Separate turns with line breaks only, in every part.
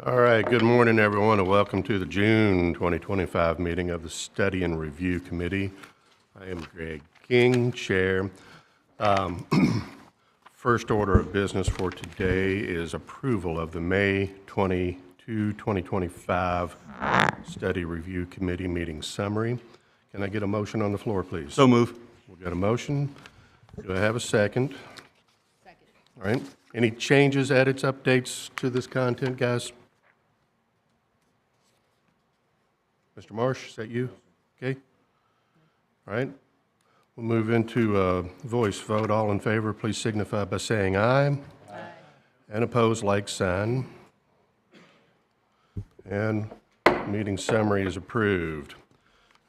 All right, good morning, everyone, and welcome to the June 2025 meeting of the Study and Review Committee. I am Greg King, Chair. First order of business for today is approval of the May 22, 2025 Study Review Committee meeting summary. Can I get a motion on the floor, please?
So move.
We've got a motion. Do I have a second? Second. All right. Any changes, edits, updates to this content, guys? Mr. Marsh, is that you? Okay. All right. We'll move into a voice vote. All in favor, please signify by saying aye. Aye. And opposed, like sign. And meeting summary is approved.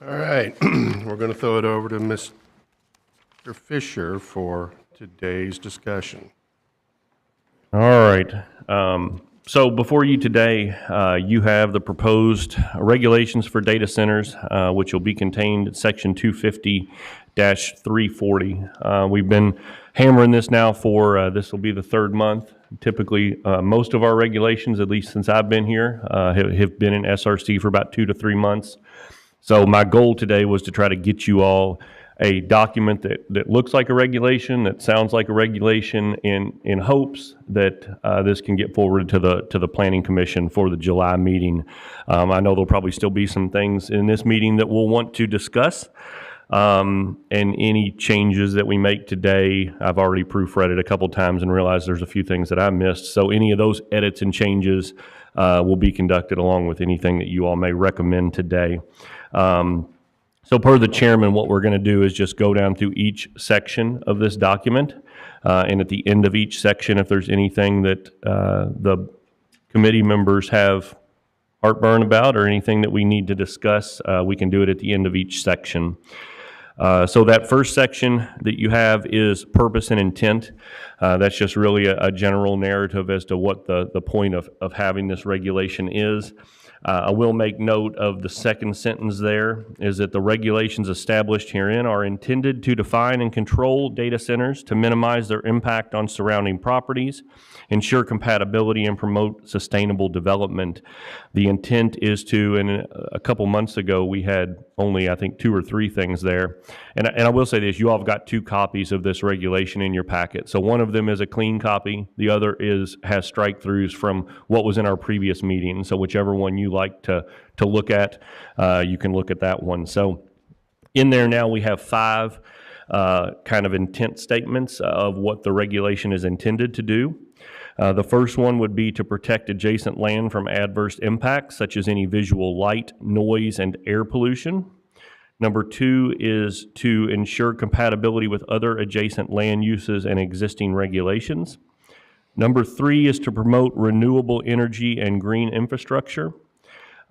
All right. We're going to throw it over to Mr. Fisher for today's discussion.
All right. So before you today, you have the proposed regulations for data centers, which will be contained in Section 250-340. We've been hammering this now for, this will be the third month. Typically, most of our regulations, at least since I've been here, have been in SRC for about 2 to 3 months. So my goal today was to try to get you all a document that looks like a regulation, that sounds like a regulation, in hopes that this can get forwarded to the Planning Commission for the July meeting. I know there'll probably still be some things in this meeting that we'll want to discuss, and any changes that we make today, I've already proofread it a couple times and realized there's a few things that I missed. So any of those edits and changes will be conducted along with anything that you all may recommend today. So per the chairman, what we're going to do is just go down through each section of this document. And at the end of each section, if there's anything that the committee members have heartburn about or anything that we need to discuss, we can do it at the end of each section. So that first section that you have is purpose and intent. That's just really a general narrative as to what the point of having this regulation is. I will make note of the second sentence there, is that the regulations established herein are intended to define and control data centers to minimize their impact on surrounding properties, ensure compatibility, and promote sustainable development. The intent is to, and a couple months ago we had only, I think, 2 or 3 things there. And I will say this, you all have got 2 copies of this regulation in your packet. So one of them is a clean copy, the other has strike-throughs from what was in our previous meeting. So whichever one you like to look at, you can look at that one. So in there now we have 5 kind of intent statements of what the regulation is intended to do. The first one would be to protect adjacent land from adverse impacts, such as any visual light, noise, and air pollution. Number 2 is to ensure compatibility with other adjacent land uses and existing regulations. Number 3 is to promote renewable energy and green infrastructure.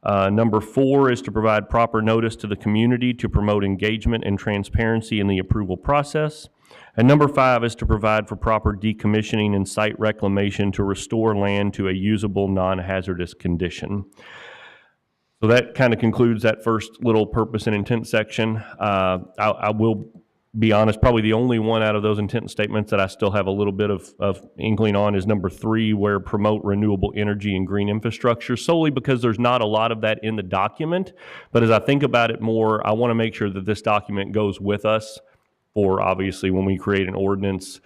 Number 4 is to provide proper notice to the community to promote engagement and transparency in the approval process. And number 5 is to provide for proper decommissioning and site reclamation to restore land to a usable, non-hazardous condition. So that kind of concludes that first little purpose and intent section. I will be honest, probably the only one out of those intent statements that I still have a little bit of inkling on is number 3, where promote renewable energy and green infrastructure, solely because there's not a lot of that in the document. But as I think about it more, I want to make sure that this document goes with us. Or obviously, when we create an ordinance,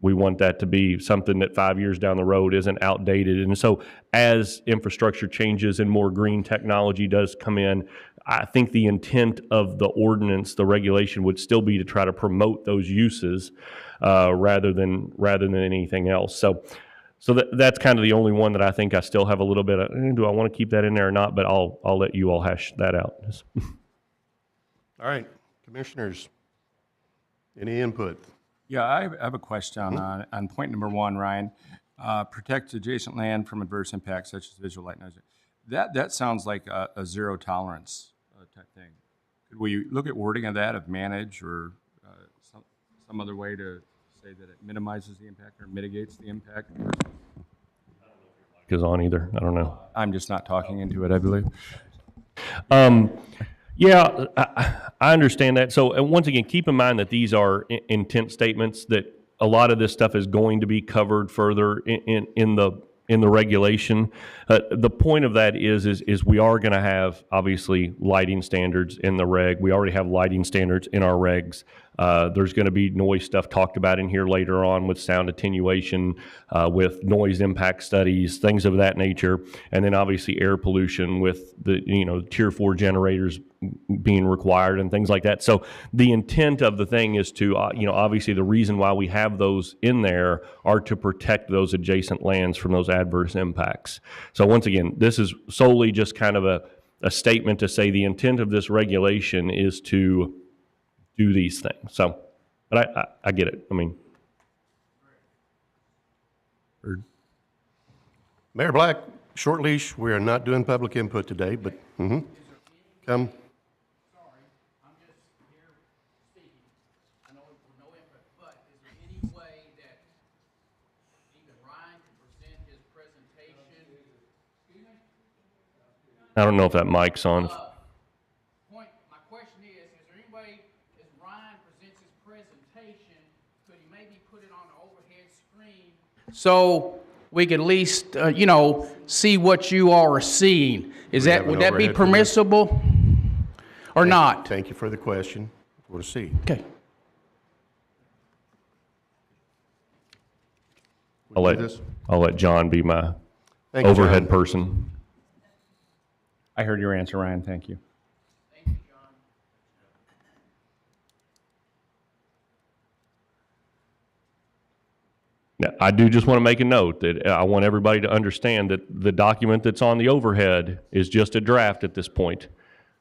we want that to be something that 5 years down the road isn't outdated. And so as infrastructure changes and more green technology does come in, I think the intent of the ordinance, the regulation, would still be to try to promote those uses rather than anything else. So that's kind of the only one that I think I still have a little bit of, do I want to keep that in there or not? But I'll let you all hash that out.
All right, commissioners, any input?
Yeah, I have a question on point number 1, Ryan. Protect adjacent land from adverse impacts such as visual light noise. That sounds like a zero tolerance type thing. Could we look at wording of that, of manage, or some other way to say that it minimizes the impact or mitigates the impact?
Is on either, I don't know.
I'm just not talking into it, I believe.
Yeah, I understand that. So, and once again, keep in mind that these are intent statements, that a lot of this stuff is going to be covered further in the in the regulation. The point of that is we are going to have, obviously, lighting standards in the reg. We already have lighting standards in our regs. There's going to be noise stuff talked about in here later on with sound attenuation, with noise impact studies, things of that nature. And then obviously air pollution with the, Tier 4 generators being required and things like that. So the intent of the thing is to, obviously the reason why we have those in there are to protect those adjacent lands from those adverse impacts. So once again, this is solely just kind of a statement to say the intent of this regulation is to do these things. So, but I get it. I mean,
Mayor Black, short leash. We are not doing public input today, but come.
Sorry, I'm just here speaking. I know there's no input, but is there any way that even Ryan can present his presentation? Excuse me?
I don't know if that mic's on.
My question is there any way as Ryan presents his presentation, could he maybe put it on the overhead screen? So we could at least, see what you all are seeing. Would that be permissible or not?
Thank you for the question. We'll see.
Okay.
I'll let John be my
Thank you,
overhead
John.
person.
I heard your answer, Ryan. Thank you.
Thank you, John.
Now, I do just want to make a note that I want everybody to understand that the document that's on the overhead is just a draft at this point.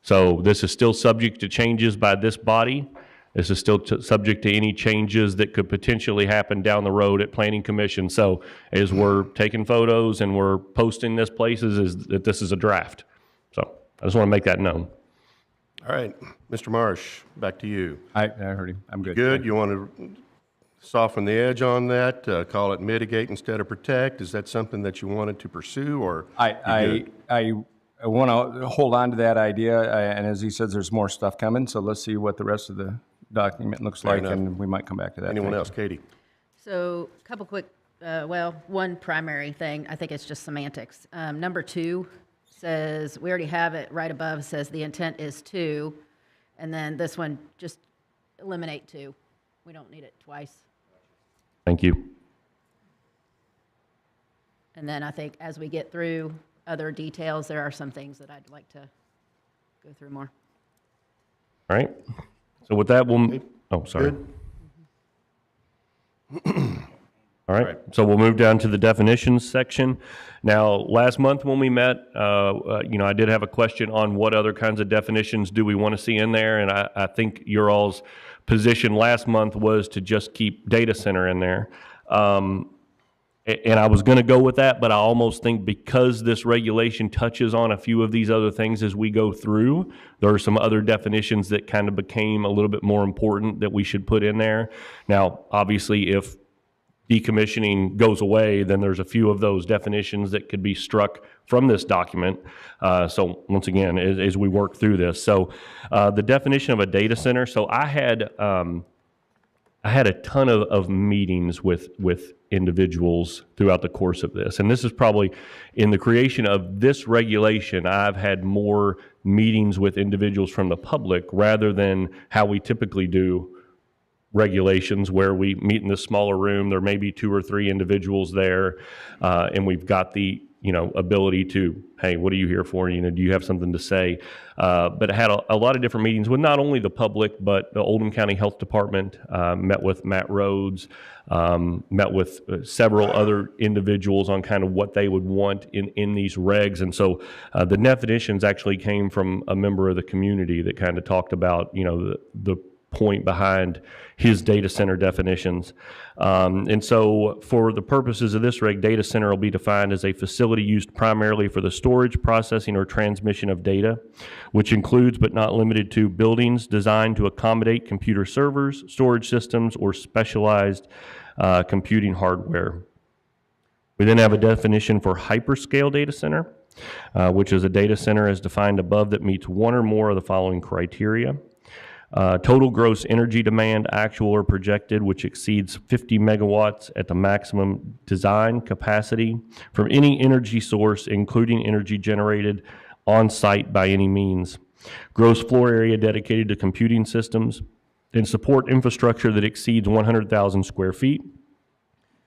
So this is still subject to changes by this body. This is still subject to any changes that could potentially happen down the road at Planning Commission. So as we're taking photos and we're posting this places, is that this is a draft. So I just want to make that known.
All right, Mr. Marsh, back to you.
I heard him. I'm good.
Good. You want to soften the edge on that? Call it mitigate instead of protect? Is that something that you wanted to pursue, or
I want to hold on to that idea, and as he says, there's more stuff coming, so let's see what the rest of the document looks like,
enough.
and we might come back to that.
anyone
Thank
else? Katie?
So a couple quick, one primary thing, I think it's just semantics. Number 2 says, we already have it right above, says the intent is to, and then this one, just eliminate 2. We don't need it twice.
Thank you.
And then I think as we get through other details, there are some things that I'd like to go through more.
All right. So with that, sorry.
Good.
All right, so we'll move down to the definitions section. Now, last month when we met, I did have a question on what other kinds of definitions do we want to see in there, and I think your all's position last month was to just keep data center in there. And I was going to go with that, but I almost think because this regulation touches on a few of these other things as we go through, there are some other definitions that kind of became a little bit more important that we should put in there. Now, obviously, if decommissioning goes away, then there's a few of those definitions that could be struck from this document. So once again, as we work through this. So the definition of a data center, so I had a ton of meetings with individuals throughout the course of this. And this is probably, in the creation of this regulation, I've had more meetings with individuals from the public rather than how we typically do regulations, where we meet in this smaller room. There may be 2 or 3 individuals there, and we've got the ability to, hey, what are you here for? Do you have something to say? But I had a lot of different meetings with not only the public, but the Oldham County Health Department, met with Matt Rhodes, met with several other individuals on kind of what they would want in these regs. And so the definitions actually came from a member of the community that kind of talked about, the point behind his data center definitions. And so for the purposes of this reg, data center will be defined as a facility used primarily for the storage, processing, or transmission of data, which includes but not limited to buildings designed to accommodate computer servers, storage systems, or specialized computing hardware. We then have a definition for hyperscale data center, which is a data center as defined above that meets one or more of the following criteria. Total gross energy demand, actual or projected, which exceeds 50 megawatts at the maximum design capacity from any energy source, including energy generated on-site by any means. Gross floor area dedicated to computing systems and support infrastructure that exceeds 100,000 square feet.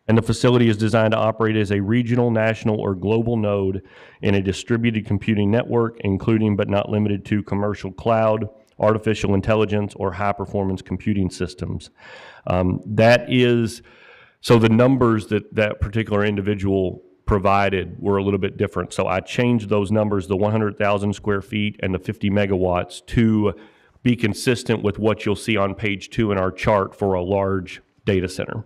And the facility is designed to operate as a regional, national, or global node in a distributed computing network, including but not limited to commercial cloud, artificial intelligence, or high-performance computing systems. So the numbers that that particular individual provided were a little bit different. So I changed those numbers, the 100,000 square feet and the 50 megawatts, to be consistent with what you'll see on page 2 in our chart for a large data center.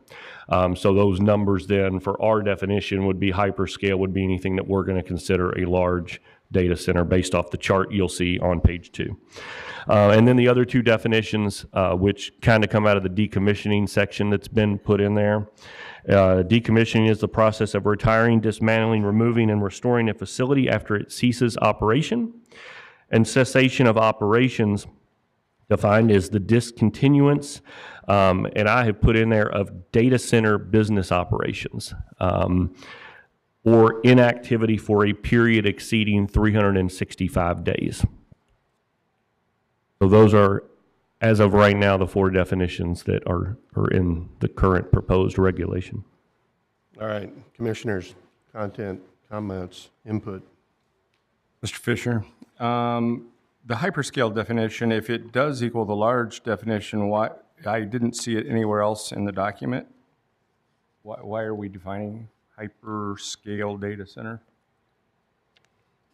So those numbers then for our definition would be hyperscale, would be anything that we're going to consider a large data center based off the chart you'll see on page 2. And then the other two definitions, which kind of come out of the decommissioning section that's been put in there. Decommissioning is the process of retiring, dismantling, removing, and restoring a facility after it ceases operation. And cessation of operations defined as the discontinuance, and I have put in there, of data center business operations, or inactivity for a period exceeding 365 days. So those are, as of right now, the 4 definitions that are in the current proposed regulation.
All right, commissioners, content, comments, input.
Mr. Fisher, the hyperscale definition, if it does equal the large definition, why, I didn't see it anywhere else in the document. Why are we defining hyperscale data center?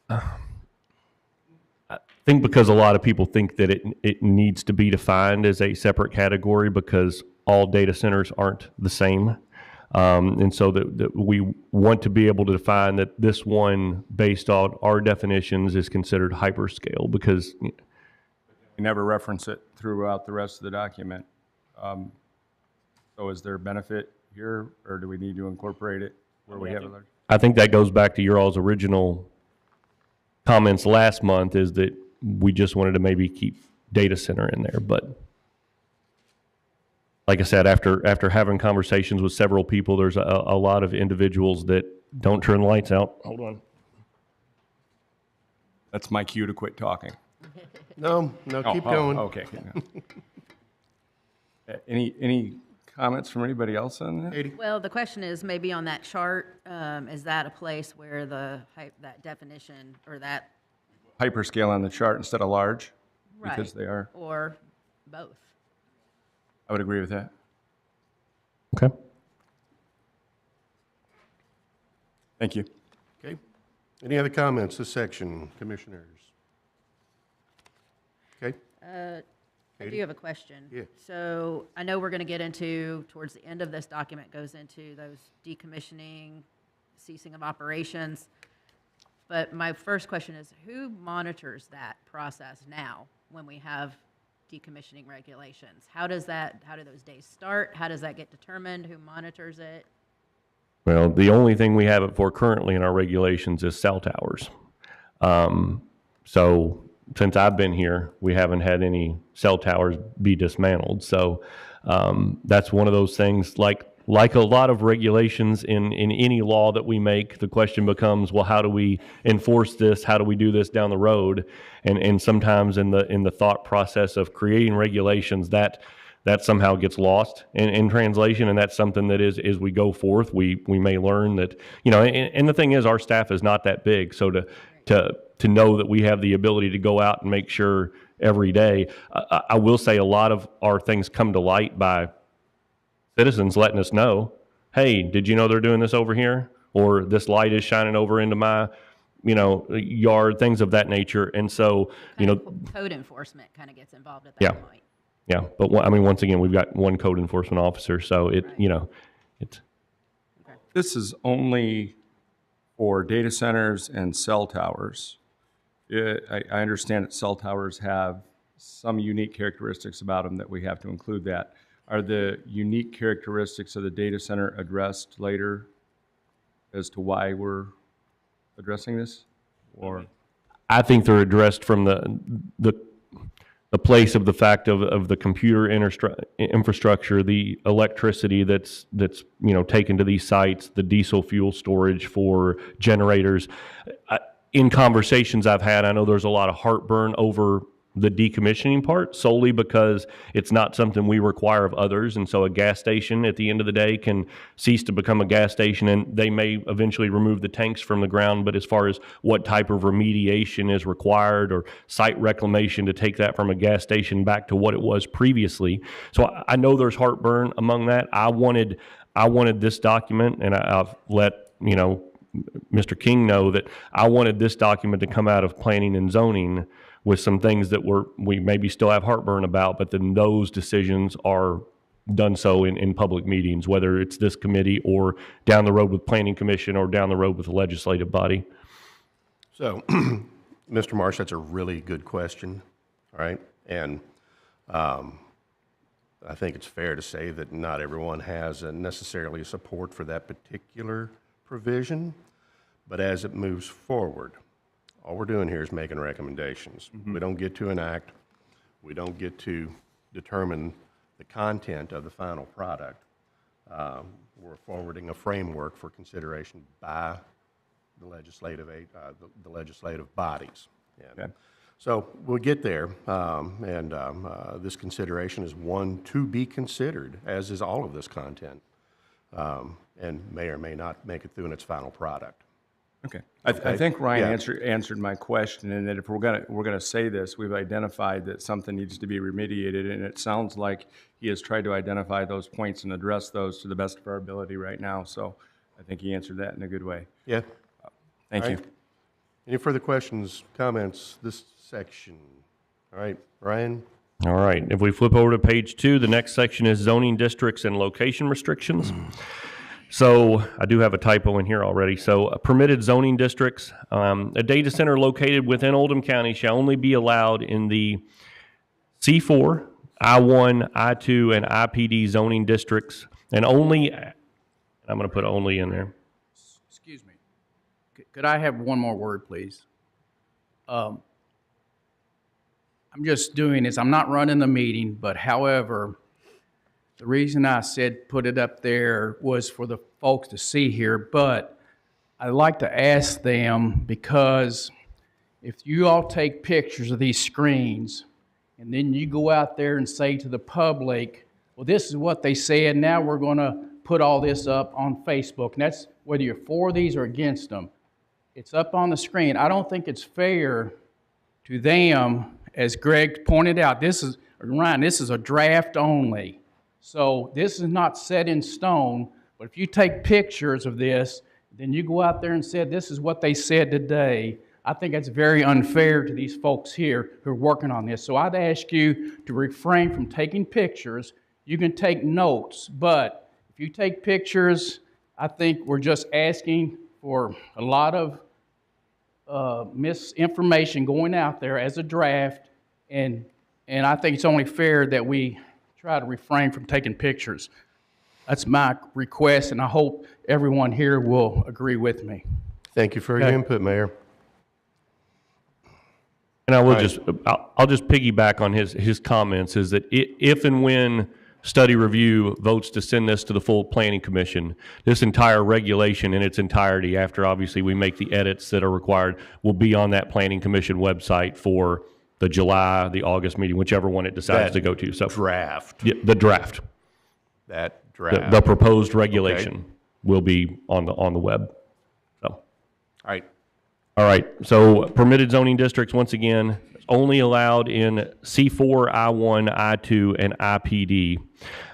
I think because a lot of people think that it needs to be defined as a separate category because all data centers aren't the same. And so that we want to be able to define that this one, based on our definitions, is considered hyperscale because
You never reference it throughout the rest of the document. So is there benefit here, or do we need to incorporate it where we have it?
I think that goes back to your all's original comments last month, is that we just wanted to maybe keep data center in there. But like I said, after having conversations with several people, there's a lot of individuals that don't turn the lights out. Hold on.
That's my cue to quit talking.
No, keep going.
Okay. Any comments from anybody else on that?
Katie?
Well, the question is, maybe on that chart, is that a place where that definition, or that,
Hyperscale on the chart instead of large, because
right,
they are.
or both?
I would agree with that.
Okay.
Thank you.
Okay. Any other comments this section, commissioners? Okay.
I do have a question.
Yeah.
So I know we're going to get into, towards the end of this document, goes into those decommissioning, ceasing of operations. But my first question is, who monitors that process now when we have decommissioning regulations? How do those days start? How does that get determined? Who monitors it?
Well, the only thing we have it for currently in our regulations is cell towers. So since I've been here, we haven't had any cell towers be dismantled. So that's one of those things, like a lot of regulations in any law that we make, the question becomes, well, how do we enforce this? How do we do this down the road? And sometimes in the thought process of creating regulations, that somehow gets lost in translation, and that's something that as we go forth, we may learn that, and the thing is, our staff is not that big, so to know that we have the ability to go out and make sure every day. I will say a lot of our things come to light by citizens letting us know, hey, did you know they're doing this over here? Or this light is shining over into my, yard, things of that nature. And so,
Code enforcement kind of gets involved at
Yeah.
that point.
yeah, but once again, we've got one code enforcement officer, so it's.
This is only for data centers and cell towers. I understand that cell towers have some unique characteristics about them that we have to include that. Are the unique characteristics of the data center addressed later as to why we're addressing this? Or
I think they're addressed from the the place of the fact of the computer infrastructure, the electricity that's taken to these sites, the diesel fuel storage for generators. In conversations I've had, I know there's a lot of heartburn over the decommissioning part, solely because it's not something we require of others. And so a gas station at the end of the day can cease to become a gas station, and they may eventually remove the tanks from the ground. But as far as what type of remediation is required or site reclamation to take that from a gas station back to what it was previously. So I know there's heartburn among that. I wanted this document, and I've let, Mr. King know that I wanted this document to come out of planning and zoning with some things that we maybe still have heartburn about, but then those decisions are done so in public meetings, whether it's this committee or down the road with Planning Commission or down the road with the legislative body.
So, Mr. Marsh, that's a really good question, all right? And I think it's fair to say that not everyone has necessarily support for that particular provision, but as it moves forward, all we're doing here is making recommendations. We don't get to enact. We don't get to determine the content of the final product. We're forwarding a framework for consideration by the legislative bodies. And
Okay.
so we'll get there, and this consideration is one to be considered, as is all of this content, and may or may not make it through in its final product.
Okay. I think Ryan
Yeah.
answered my question, and that if we're gonna say this, we've identified that something needs to be remediated, and it sounds like he has tried to identify those points and address those to the best of our ability right now. So I think he answered that in a good way.
Yeah?
Thank
All
you.
right. Any further questions, comments, this section? All right, Ryan?
All right, if we flip over to page 2, the next section is zoning districts and location restrictions. So I do have a typo in here already. So permitted zoning districts, a data center located within Oldham County shall only be allowed in the C4, I1, I2, and IPD zoning districts, and only, I'm going to put only in there.
Excuse me. Could I have one more word, please? I'm just doing this, I'm not running the meeting, but however, the reason I said put it up there was for the folks to see here, but I'd like to ask them, because if you all take pictures of these screens, and then you go out there and say to the public, well, this is what they said, now we're going to put all this up on Facebook, and that's whether you're for these or against them. It's up on the screen. I don't think it's fair to them, as Greg pointed out, Ryan, this is a draft only. So this is not set in stone, but if you take pictures of this, then you go out there and say, this is what they said today, I think that's very unfair to these folks here who are working on this. So I'd ask you to refrain from taking pictures. You can take notes, but if you take pictures, I think we're just asking for a lot of misinformation going out there as a draft, and I think it's only fair that we try to refrain from taking pictures. That's my request, and I hope everyone here will agree with me.
Thank you for your
Okay.
input, Mayor.
And I will
Right.
I'll just piggyback on his comments, is that if and when Study Review votes to send this to the full Planning Commission, this entire regulation in its entirety, after obviously we make the edits that are required, will be on that Planning Commission website for the July, the August meeting, whichever one it decides
That
to go to. So
Draft,
yeah, the draft,
that
the
draft.
proposed regulation will be on the web. So.
All right,
All right, so permitted zoning districts, once again, only allowed in C4, I1, I2, and IPD,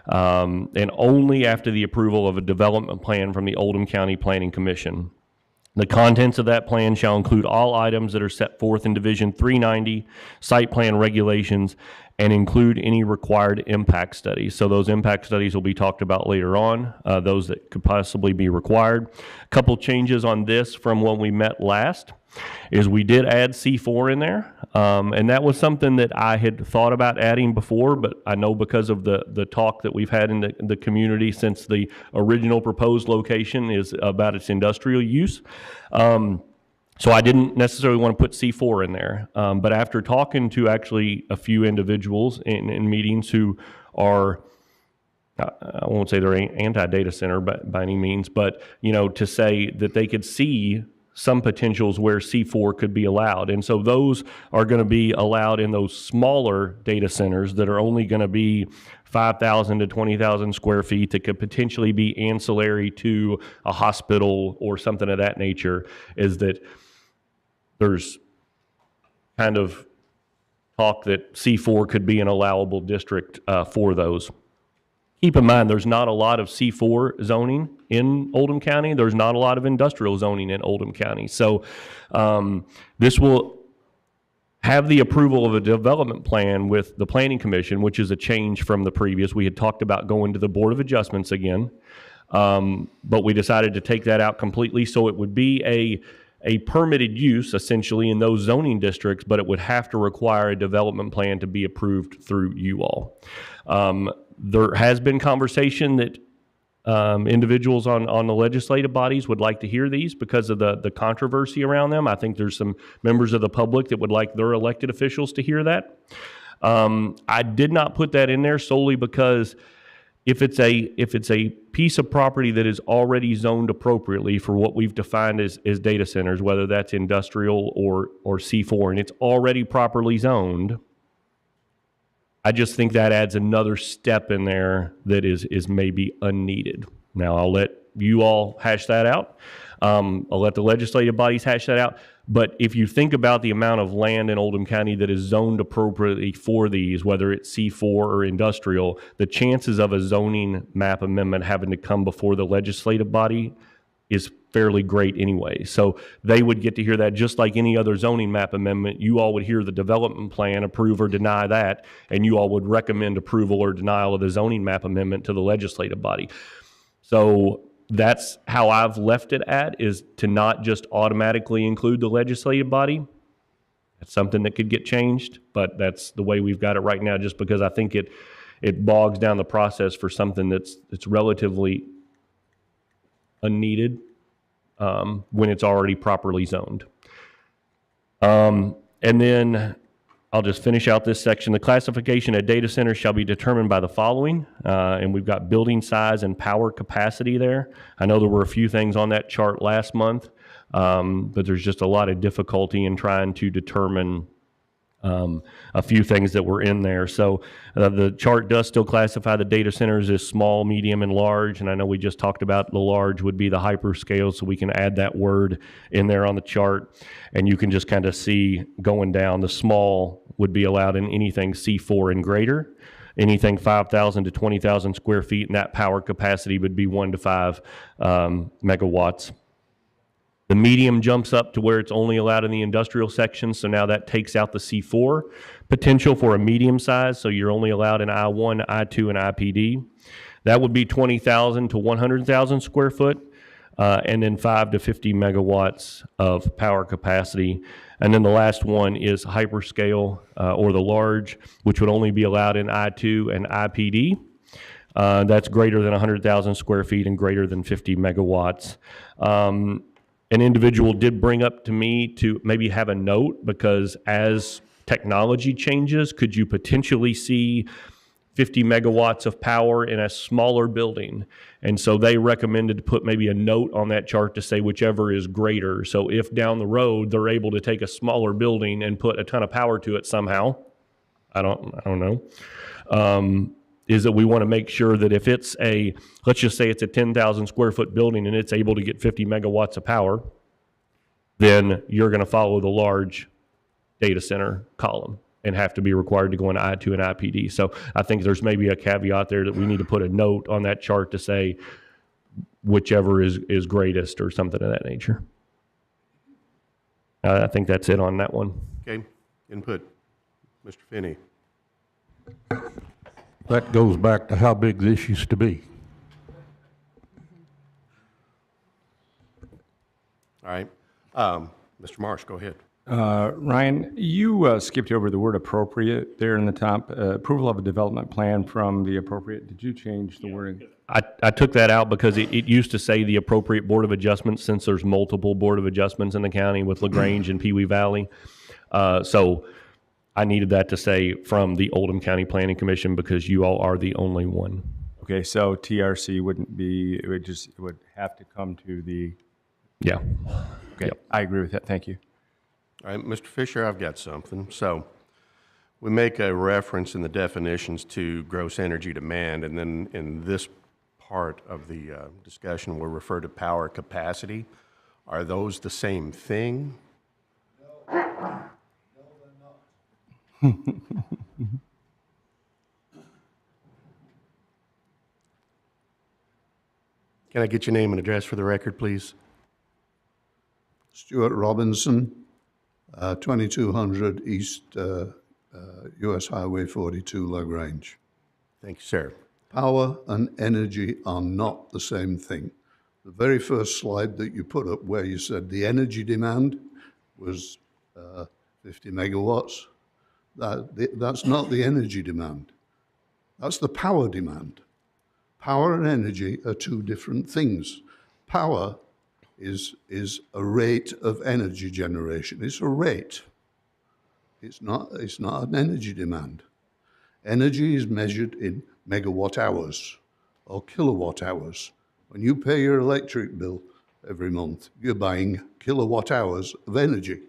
and only after the approval of a development plan from the Oldham County Planning Commission. The contents of that plan shall include all items that are set forth in Division 390 site plan regulations and include any required impact studies. So those impact studies will be talked about later on, those that could possibly be required. A couple changes on this from when we met last is we did add C4 in there, and that was something that I had thought about adding before, but I know because of the talk that we've had in the community since the original proposed location is about its industrial use. So I didn't necessarily want to put C4 in there, but after talking to actually a few individuals in meetings who are, I won't say they're anti-data center by any means, but, you know, to say that they could see some potentials where C4 could be allowed. And so those are going to be allowed in those smaller data centers that are only going to be 5,000 to 20,000 square feet that could potentially be ancillary to a hospital or something of that nature. Is that there's kind of talk that C4 could be an allowable district for those. Keep in mind, there's not a lot of C4 zoning in Oldham County. There's not a lot of industrial zoning in Oldham County. So this will have the approval of a development plan with the Planning Commission, which is a change from the previous. We had talked about going to the Board of Adjustments again, but we decided to take that out completely. So it would be a permitted use essentially in those zoning districts, but it would have to require a development plan to be approved through you all. There has been conversation that individuals on the legislative bodies would like to hear these because of the controversy around them. I think there's some members of the public that would like their elected officials to hear that. I did not put that in there solely because if it's a piece of property that is already zoned appropriately for what we've defined as data centers, whether that's industrial or C4, and it's already properly zoned, I just think that adds another step in there that is maybe unneeded. Now, I'll let you all hash that out. I'll let the legislative bodies hash that out. But if you think about the amount of land in Oldham County that is zoned appropriately for these, whether it's C4 or industrial, the chances of a zoning map amendment having to come before the legislative body is fairly great anyway. So they would get to hear that just like any other zoning map amendment. You all would hear the development plan, approve or deny that, and you all would recommend approval or denial of the zoning map amendment to the legislative body. So that's how I've left it at, is to not just automatically include the legislative body. That's something that could get changed, but that's the way we've got it right now, just because I think it bogs down the process for something that's relatively unneeded when it's already properly zoned. And then I'll just finish out this section. The classification of data centers shall be determined by the following, and we've got building size and power capacity there. I know there were a few things on that chart last month, but there's just a lot of difficulty in trying to determine a few things that were in there. So the chart does still classify the data centers as small, medium, and large. And I know we just talked about the large would be the hyperscale, so we can add that word in there on the chart. And you can just kind of see going down, the small would be allowed in anything C4 and greater. Anything 5,000 to 20,000 square feet, and that power capacity would be 1 to 5 megawatts. The medium jumps up to where it's only allowed in the industrial section, so now that takes out the C4 potential for a medium size, so you're only allowed in I1, I2, and IPD. That would be 20,000 to 100,000 square foot, and then 5 to 50 megawatts of power capacity. And then the last one is hyperscale, or the large, which would only be allowed in I2 and IPD. That's greater than 100,000 square feet and greater than 50 megawatts. An individual did bring up to me to maybe have a note, because as technology changes, could you potentially see 50 megawatts of power in a smaller building? And so they recommended to put maybe a note on that chart to say whichever is greater. So if down the road they're able to take a smaller building and put a ton of power to it somehow, I don't know. Is that we want to make sure that if it's let's just say it's a 10,000 square foot building and it's able to get 50 megawatts of power, then you're going to follow the large data center column and have to be required to go into I2 and IPD. So I think there's maybe a caveat there that we need to put a note on that chart to say whichever is greatest or something of that nature. I think that's it on that one.
Okay, input. Mr. Finney.
That goes back to how big this used to be.
All right. Mr. Marsh, go ahead.
Ryan, you skipped over the word appropriate there in the top. Approval of a development plan from the appropriate. Did you change the wording?
I took that out because it used to say the appropriate Board of Adjustments, since there's multiple Board of Adjustments in the county with LaGrange and Pee Wee Valley. So I needed that to say from the Oldham County Planning Commission because you all are the only one.
Okay, so TRC wouldn't be, it would have to come to the,
Yeah.
okay,
Yep.
I agree with that, thank you.
All right, Mr. Fisher, I've got something. So we make a reference in the definitions to gross energy demand, and then in this part of the discussion, we'll refer to power capacity. Are those the same thing? No, they're not. Can I get your name and address for the record, please?
Stuart Robinson, 2200 East US Highway 42, LaGrange.
Thank you, sir.
Power and energy are not the same thing. The very first slide that you put up where you said the energy demand was 50 megawatts, that's not the energy demand. That's the power demand. Power and energy are two different things. Power is a rate of energy generation. It's a rate. It's not an energy demand. Energy is measured in megawatt hours or kilowatt hours. When you pay your electric bill every month, you're buying kilowatt hours of energy.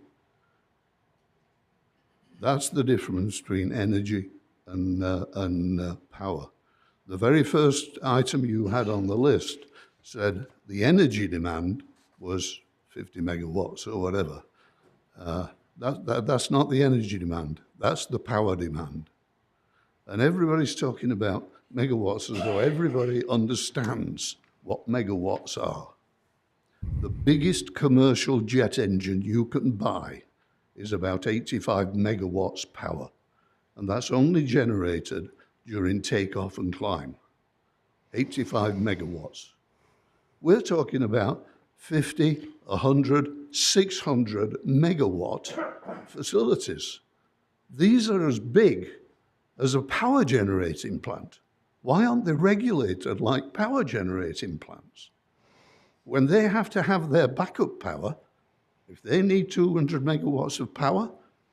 That's the difference between energy and power. The very first item you had on the list said the energy demand was 50 megawatts or whatever. That's not the energy demand. That's the power demand. And everybody's talking about megawatts as though everybody understands what megawatts are. The biggest commercial jet engine you can buy is about 85 megawatts power. And that's only generated during takeoff and climb. 85 megawatts. We're talking about 50, 100, 600 megawatt facilities. These are as big as a power generating plant. Why aren't they regulated like power generating plants? When they have to have their backup power, if they need 200 megawatts of power,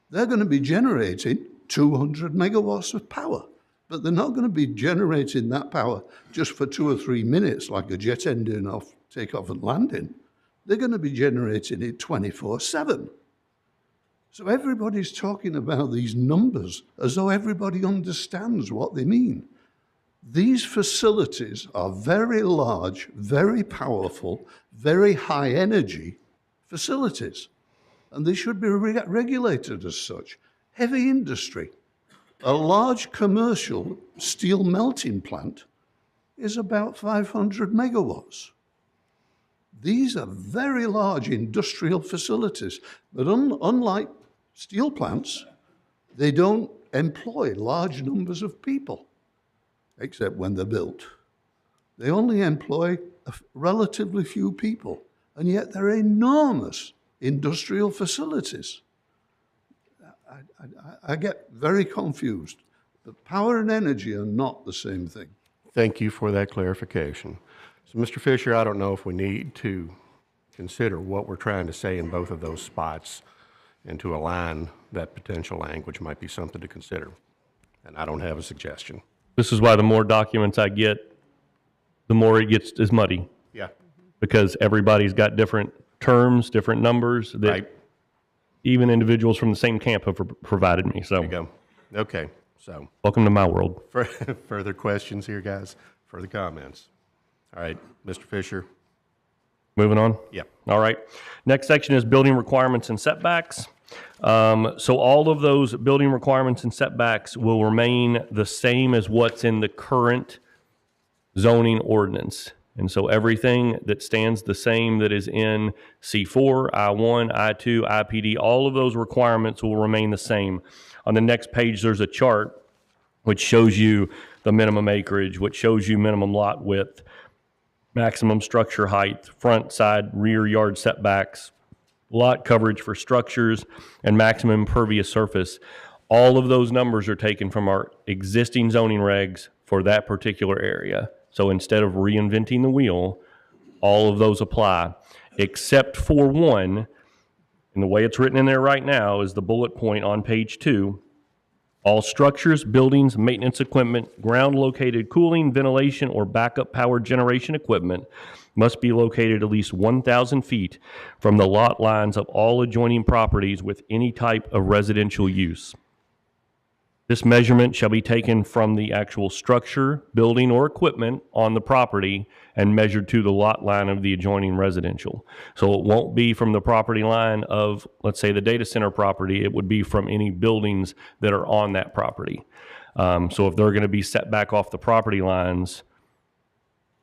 they're going to be generating 200 megawatts of power. But they're not going to be generating that power just for 2 or 3 minutes like a jet engine off takeoff and landing. They're going to be generating it 24/7. So everybody's talking about these numbers as though everybody understands what they mean. These facilities are very large, very powerful, very high energy facilities, and they should be regulated as such. Heavy industry. A large commercial steel melting plant is about 500 megawatts. These are very large industrial facilities, but unlike steel plants, they don't employ large numbers of people, except when they're built. They only employ relatively few people, and yet they're enormous industrial facilities. I get very confused, but power and energy are not the same thing.
Thank you for that clarification. So, Mr. Fisher, I don't know if we need to consider what we're trying to say in both of those spots, and to align that potential language might be something to consider. And I don't have a suggestion.
This is why the more documents I get, the more it gets is muddy,
Yeah.
because everybody's got different terms, different numbers that
Right.
even individuals from the same camp have provided me. So
There you go. Okay. So,
welcome to my world.
further questions here, guys? Further comments? All right, Mr. Fisher?
Moving on.
Yeah.
All right. Next section is building requirements and setbacks. So all of those building requirements and setbacks will remain the same as what's in the current zoning ordinance. And so everything that stands the same that is in C4, I1, I2, IPD, all of those requirements will remain the same. On the next page, there's a chart which shows you the minimum acreage, which shows you minimum lot width, maximum structure height, front, side, rear yard setbacks, lot coverage for structures, and maximum impervious surface. All of those numbers are taken from our existing zoning regs for that particular area. So instead of reinventing the wheel, all of those apply, except for one, and the way it's written in there right now is the bullet point on page 2. All structures, buildings, maintenance equipment, ground-located cooling, ventilation, or backup power generation equipment must be located at least 1,000 feet from the lot lines of all adjoining properties with any type of residential use. This measurement shall be taken from the actual structure, building, or equipment on the property and measured to the lot line of the adjoining residential. So it won't be from the property line of, let's say, the data center property. It would be from any buildings that are on that property. So if they're going to be set back off the property lines,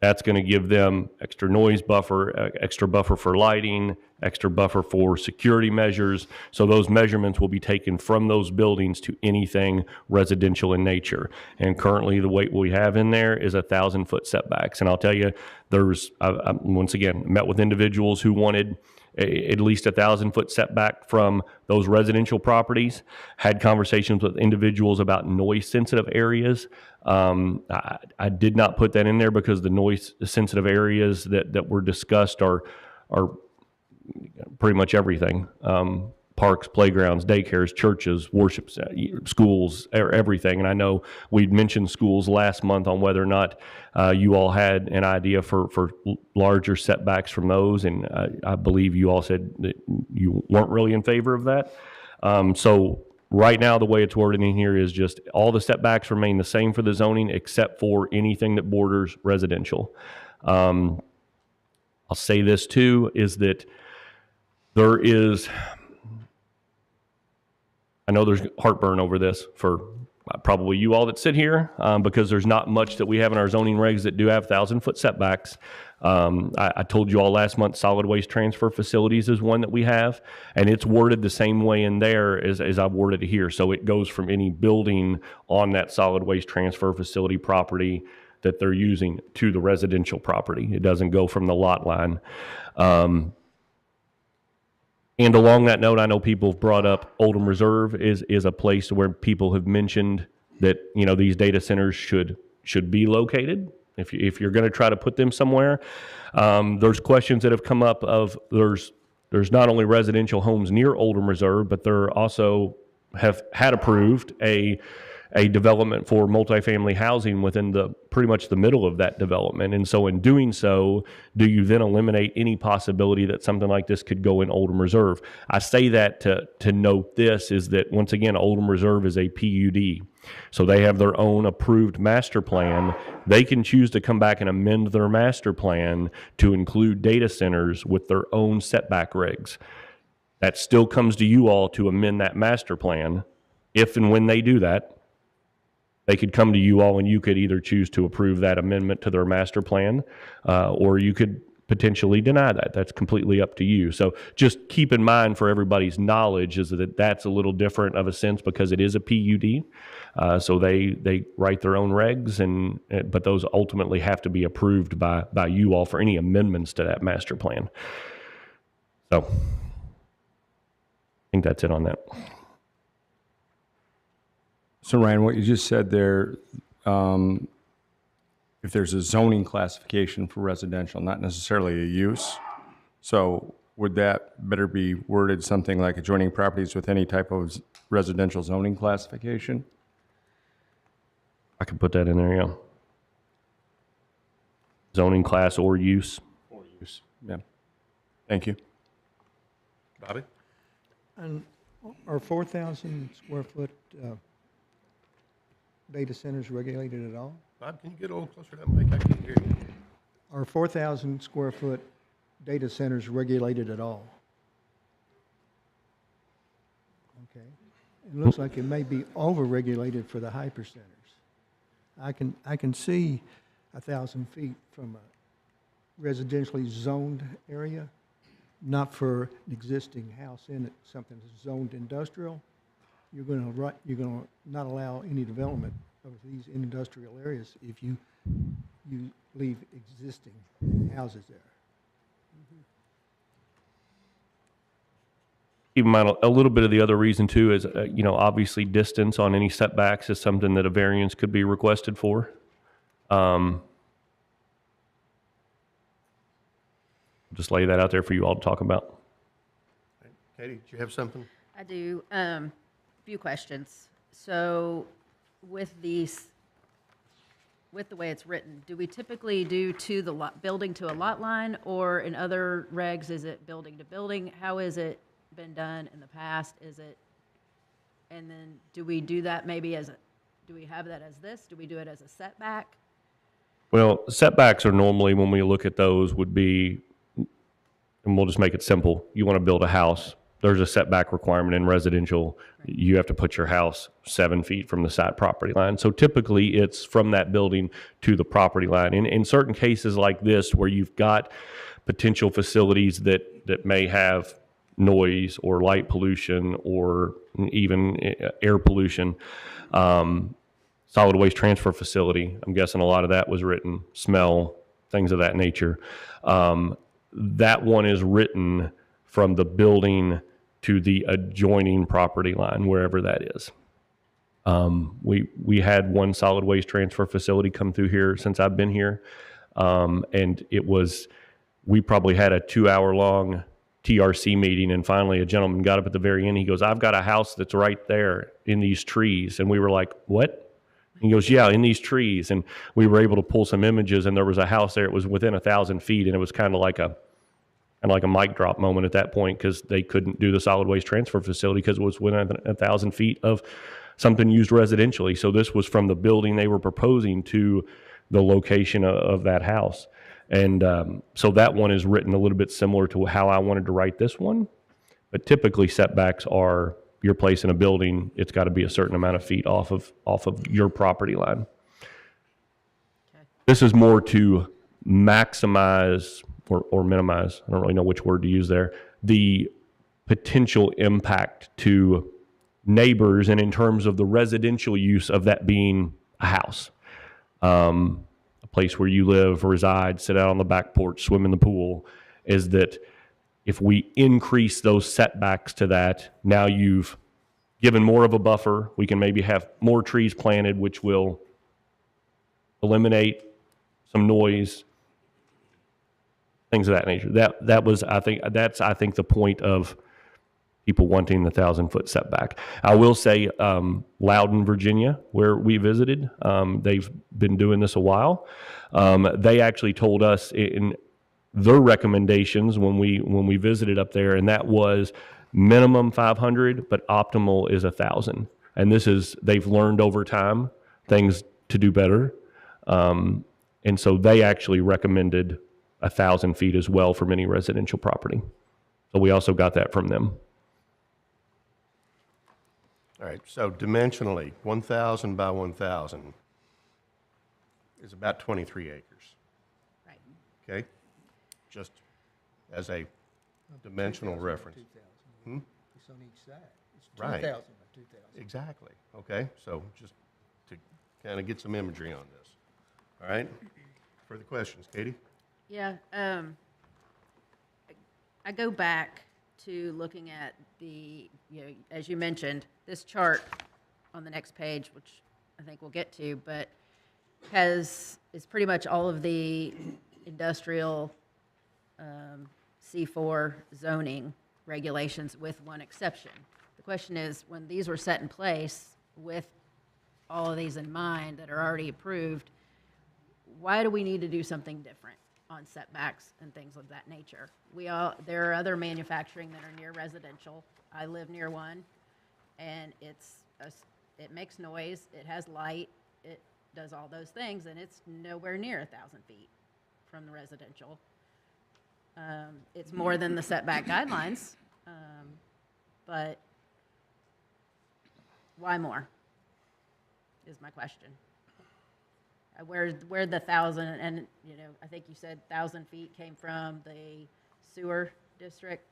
that's going to give them extra noise buffer, extra buffer for lighting, extra buffer for security measures. So those measurements will be taken from those buildings to anything residential in nature. And currently, the weight we have in there is 1,000-foot setbacks. And I'll tell you, I once again met with individuals who wanted at least 1,000-foot setback from those residential properties, had conversations with individuals about noise-sensitive areas. I did not put that in there because the noise-sensitive areas that were discussed are pretty much everything. Parks, playgrounds, daycares, churches, worship schools, everything. And I know we'd mentioned schools last month on whether or not you all had an idea for larger setbacks from those. And I believe you all said that you weren't really in favor of that. So right now, the way it's worded in here is just all the setbacks remain the same for the zoning except for anything that borders residential. I'll say this too, is that there is, I know there's heartburn over this for probably you all that sit here, because there's not much that we have in our zoning regs that do have 1,000-foot setbacks. I told you all last month, solid waste transfer facilities is one that we have, and it's worded the same way in there as I've worded it here. So it goes from any building on that solid waste transfer facility property that they're using to the residential property. It doesn't go from the lot line. And along that note, I know people have brought up Oldham Reserve is a place where people have mentioned that, you know, these data centers should be located. If you're going to try to put them somewhere, there's questions that have come up of there's not only residential homes near Oldham Reserve, but there also have had approved a development for multifamily housing within pretty much the middle of that development. And so in doing so, do you then eliminate any possibility that something like this could go in Oldham Reserve? I say that to note this is that, once again, Oldham Reserve is a PUD. So they have their own approved master plan. They can choose to come back and amend their master plan to include data centers with their own setback regs. That still comes to you all to amend that master plan. If and when they do that, they could come to you all and you could either choose to approve that amendment to their master plan, or you could potentially deny that. That's completely up to you. So just keep in mind, for everybody's knowledge, is that that's a little different of a sense because it is a PUD. So they write their own regs, but those ultimately have to be approved by you all for any amendments to that master plan. So I think that's it on that.
So Ryan, what you just said there, if there's a zoning classification for residential, not necessarily a use, so would that better be worded something like adjoining properties with any type of residential zoning classification?
I could put that in there, yeah. Zoning class or use.
Or use, yeah. Thank you.
Bobby?
And are 4,000 square foot data centers regulated at all?
Bob, can you get a little closer to that mic? I can't hear you.
Are 4,000 square foot data centers regulated at all? Okay. It looks like it may be over-regulated for the hypercenters. I can see 1,000 feet from a residentially zoned area, not for an existing house in it, something that's zoned industrial. You're going to not allow any development of these industrial areas if you leave existing houses there.
keep in mind a little bit of the other reason too is, obviously distance on any setbacks is something that a variance could be requested for. Just lay that out there for you all to talk about.
Katie, do you have something?
I do. Few questions. So with these, with the way it's written, do we typically do to the lot, building to a lot line, or in other regs, is it building to building? How has it been done in the past? Is it, and then do we do that maybe as a, do we have that as this? Do we do it as a setback?
Well, setbacks are normally, when we look at those, would be, and we'll just make it simple. You want to build a house. There's a setback requirement in residential. You have to put your house 7 feet from the side property line. So typically it's from that building to the property line. In certain cases like this, where you've got potential facilities that may have noise or light pollution or even air pollution, solid waste transfer facility, I'm guessing a lot of that was written, smell, things of that nature. That one is written from the building to the adjoining property line, wherever that is. We had one solid waste transfer facility come through here since I've been here. And we probably had a 2-hour-long TRC meeting, and finally a gentleman got up at the very end. He goes, "I've got a house that's right there in these trees." And we were like, "What?" He goes, "Yeah, in these trees." And we were able to pull some images, and there was a house there. It was within 1,000 feet, and it was kind of like a mic drop moment at that point, because they couldn't do the solid waste transfer facility because it was within 1,000 feet of something used residentially. So this was from the building they were proposing to the location of that house. And so that one is written a little bit similar to how I wanted to write this one. But typically setbacks are, your place in a building, it's got to be a certain amount of feet off of your property line.
Okay.
This is more to maximize or minimize, I don't really know which word to use there, the potential impact to neighbors, and in terms of the residential use of that being a house, a place where you live, reside, sit out on the back porch, swim in the pool, is that if we increase those setbacks to that, now you've given more of a buffer. We can maybe have more trees planted, which will eliminate some noise, things of that nature. That was, I think, the point of people wanting the 1,000-foot setback. I will say, Loudon, Virginia, where we visited, they've been doing this a while. They actually told us in their recommendations when we visited up there, and that was minimum 500, but optimal is 1,000. And they've learned over time things to do better. And so they actually recommended 1,000 feet as well for any residential property. So we also got that from them.
All right, so dimensionally, 1,000 by 1,000 is about 23 acres,
Right.
okay? Just as a dimensional reference.
It's on each side. It's
Right.
2,000 by 2,000.
Exactly, okay? So just to kind of get some imagery on this. All right? Further questions, Katie?
Yeah, I go back to looking at the, as you mentioned, this chart on the next page, which I think we'll get to, but is pretty much all of the industrial C4 zoning regulations with one exception. The question is, when these were set in place with all of these in mind that are already approved, why do we need to do something different on setbacks and things of that nature? There are other manufacturing that are near residential. I live near one, and it makes noise, it has light, it does all those things, and it's nowhere near 1,000 feet from the residential. It's more than the setback guidelines, but why more, is my question. Where the 1,000, and I think you said 1,000 feet came from the sewer district?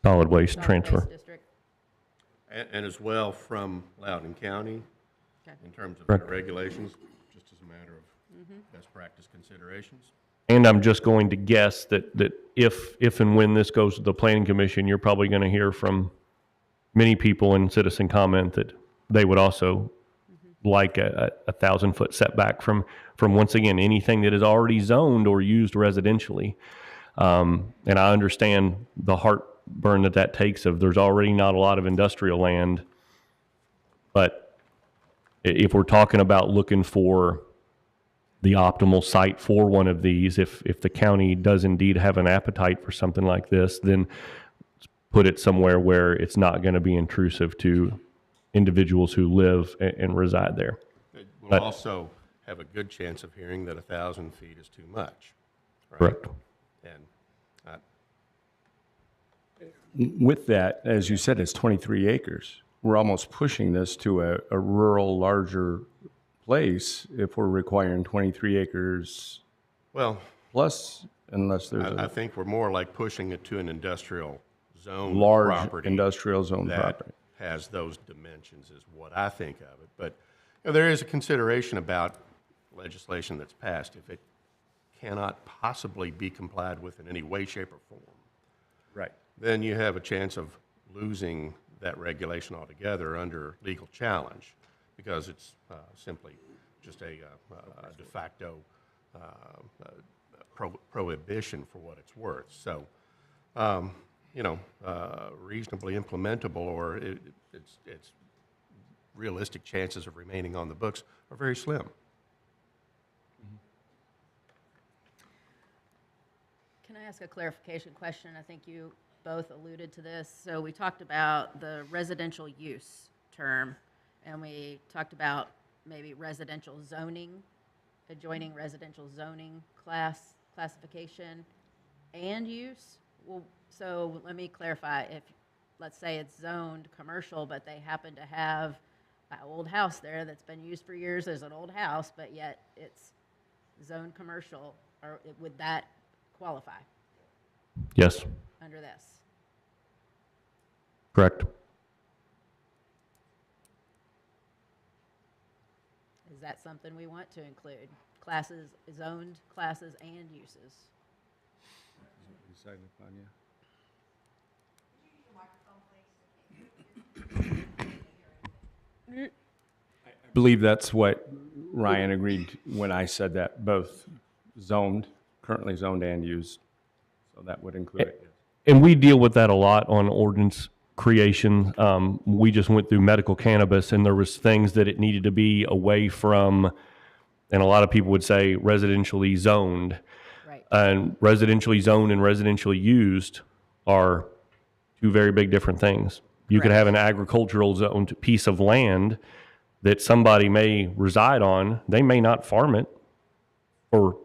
Solid waste
Solid
transfer.
waste district?
And as well from Loudoun County,
Okay.
in terms of
Correct.
their regulations, just as a matter of best practice considerations.
And I'm just going to guess that if and when this goes to the planning commission, you're probably going to hear from many people in citizen comment that they would also like a 1,000-foot setback from once again, anything that is already zoned or used residentially. And I understand the heartburn that takes of there's already not a lot of industrial land. But if we're talking about looking for the optimal site for one of these, if the county does indeed have an appetite for something like this, then put it somewhere where it's not going to be intrusive to individuals who live and reside there.
We'll
But-
also have a good chance of hearing that 1,000 feet is too much. Right?
Correct.
And I,
With that, as you said, it's 23 acres. We're almost pushing this to a rural, larger place if we're requiring 23 acres
well,
plus, unless there's
I
a
think we're more like pushing it to an industrial zone
large
property
industrial zone
that
property.
has those dimensions is what I think of it. But there is a consideration about legislation that's passed. If it cannot possibly be complied with in any way, shape, or form,
Right.
then you have a chance of losing that regulation altogether under legal challenge because it's simply just a de facto prohibition for what it's worth. So, reasonably implementable or its realistic chances of remaining on the books are very slim.
Can I ask a clarification question? I think you both alluded to this. So we talked about the residential use term, and we talked about maybe residential zoning, adjoining residential zoning classification and use. Well, so let me clarify. If, let's say it's zoned commercial, but they happen to have an old house there that's been used for years as an old house, but yet it's zoned commercial, or would that qualify
Yes,
under this?
correct.
Is that something we want to include? Classes, zoned classes and uses?
I believe that's what Ryan agreed when I said that, both zoned, currently zoned and used. So that would include it.
And we deal with that a lot on ordinance creation. We just went through medical cannabis, and there was things that it needed to be away from, and a lot of people would say residentially zoned.
Right.
And residentially zoned and residentially used are two very big different things. You could have an agricultural zoned piece of land that somebody may reside on. They may not farm it for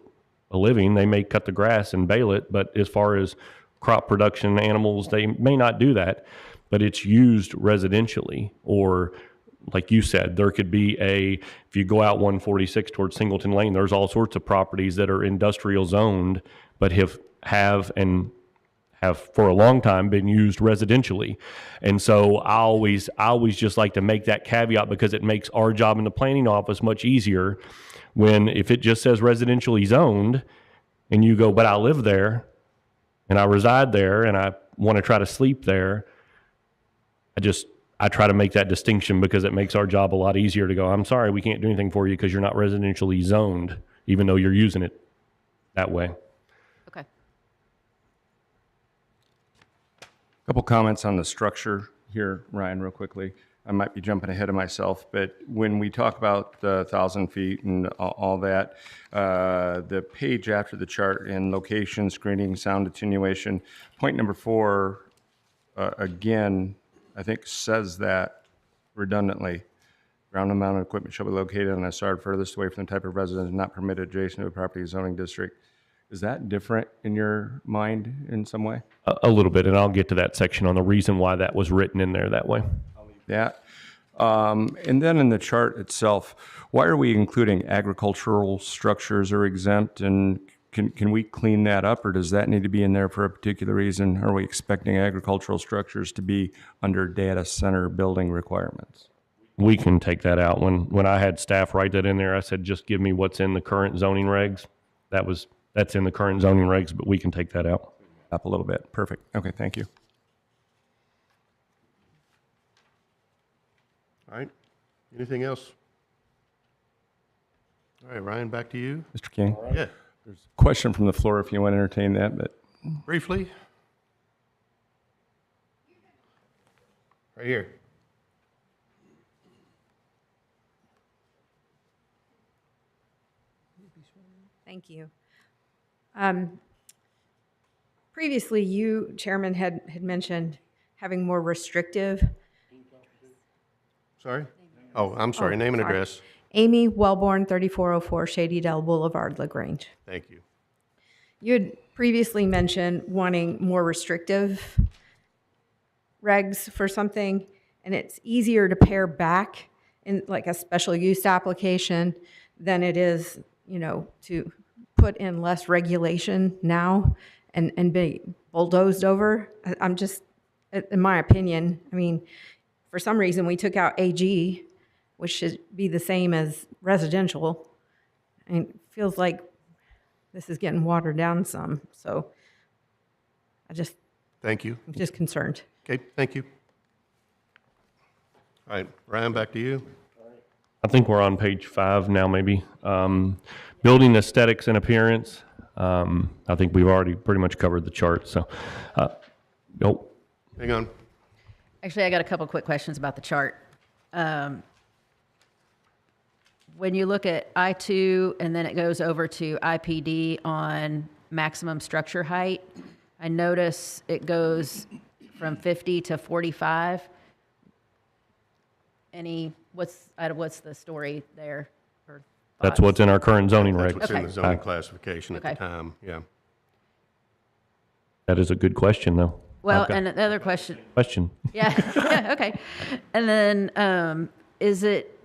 a living. They may cut the grass and bale it, but as far as crop production, animals, they may not do that, but it's used residentially. Or like you said, there could be if you go out 146 towards Singleton Lane, there's all sorts of properties that are industrial zoned, but have for a long time been used residentially. And so I always just like to make that caveat because it makes our job in the planning office much easier if it just says residentially zoned and you go, but I live there and I reside there and I want to try to sleep there. I try to make that distinction because it makes our job a lot easier to go, I'm sorry, we can't do anything for you because you're not residentially zoned, even though you're using it that way.
Okay.
Couple comments on the structure here, Ryan, real quickly. I might be jumping ahead of myself, but when we talk about the 1,000 feet and all that, the page after the chart in location, screening, sound attenuation, point number 4, again, I think says that redundantly. Ground-mounted equipment shall be located on a yard furthest away from the type of residence not permitted adjacent to a property zoning district. Is that different in your mind in some way?
A little bit, and I'll get to that section on the reason why that was written in there that way.
That. And then in the chart itself, why are we including agricultural structures are exempt? And can we clean that up, or does that need to be in there for a particular reason? Are we expecting agricultural structures to be under data center building requirements?
We can take that out. When I had staff write that in there, I said, just give me what's in the current zoning regs. That's in the current zoning regs, but we can take that out.
Up a little bit. Perfect. Okay, thank you.
All right. Anything else? All right, Ryan, back to you.
Mr. King?
Yeah,
Question from the floor if you want to entertain that, but
briefly. Right here.
Thank you. Previously, you, Chairman, had mentioned having more restrictive.
Sorry? Oh, I'm sorry. Name and
sorry.
address.
Amy Wellborn, 3404 Shady Dell Boulevard, LaGrange.
Thank you.
You had previously mentioned wanting more restrictive regs for something, and it's easier to pare back in like a special use application than it is, to put in less regulation now and be bulldozed over. I'm just, in my opinion, I mean, for some reason, we took out AG, which should be the same as residential, and it feels like this is getting watered down some, so
Thank you.
I'm just concerned.
Okay, thank you. All right, Ryan, back to you.
I think we're on page 5 now, maybe. Building aesthetics and appearance. I think we've already pretty much covered the chart, so, nope.
Hang on.
Actually, I got a couple quick questions about the chart. When you look at I2 and then it goes over to IPD on maximum structure height, I notice it goes from 50 to 45. What's the story there? Or
That's
thoughts?
what's in our current zoning
That's
regs.
what's in
Okay.
the zoning classification at the
Okay.
time, yeah.
That is a good question, though.
Well,
I've got
and the other question,
Question.
yeah, yeah, okay. And then, is it,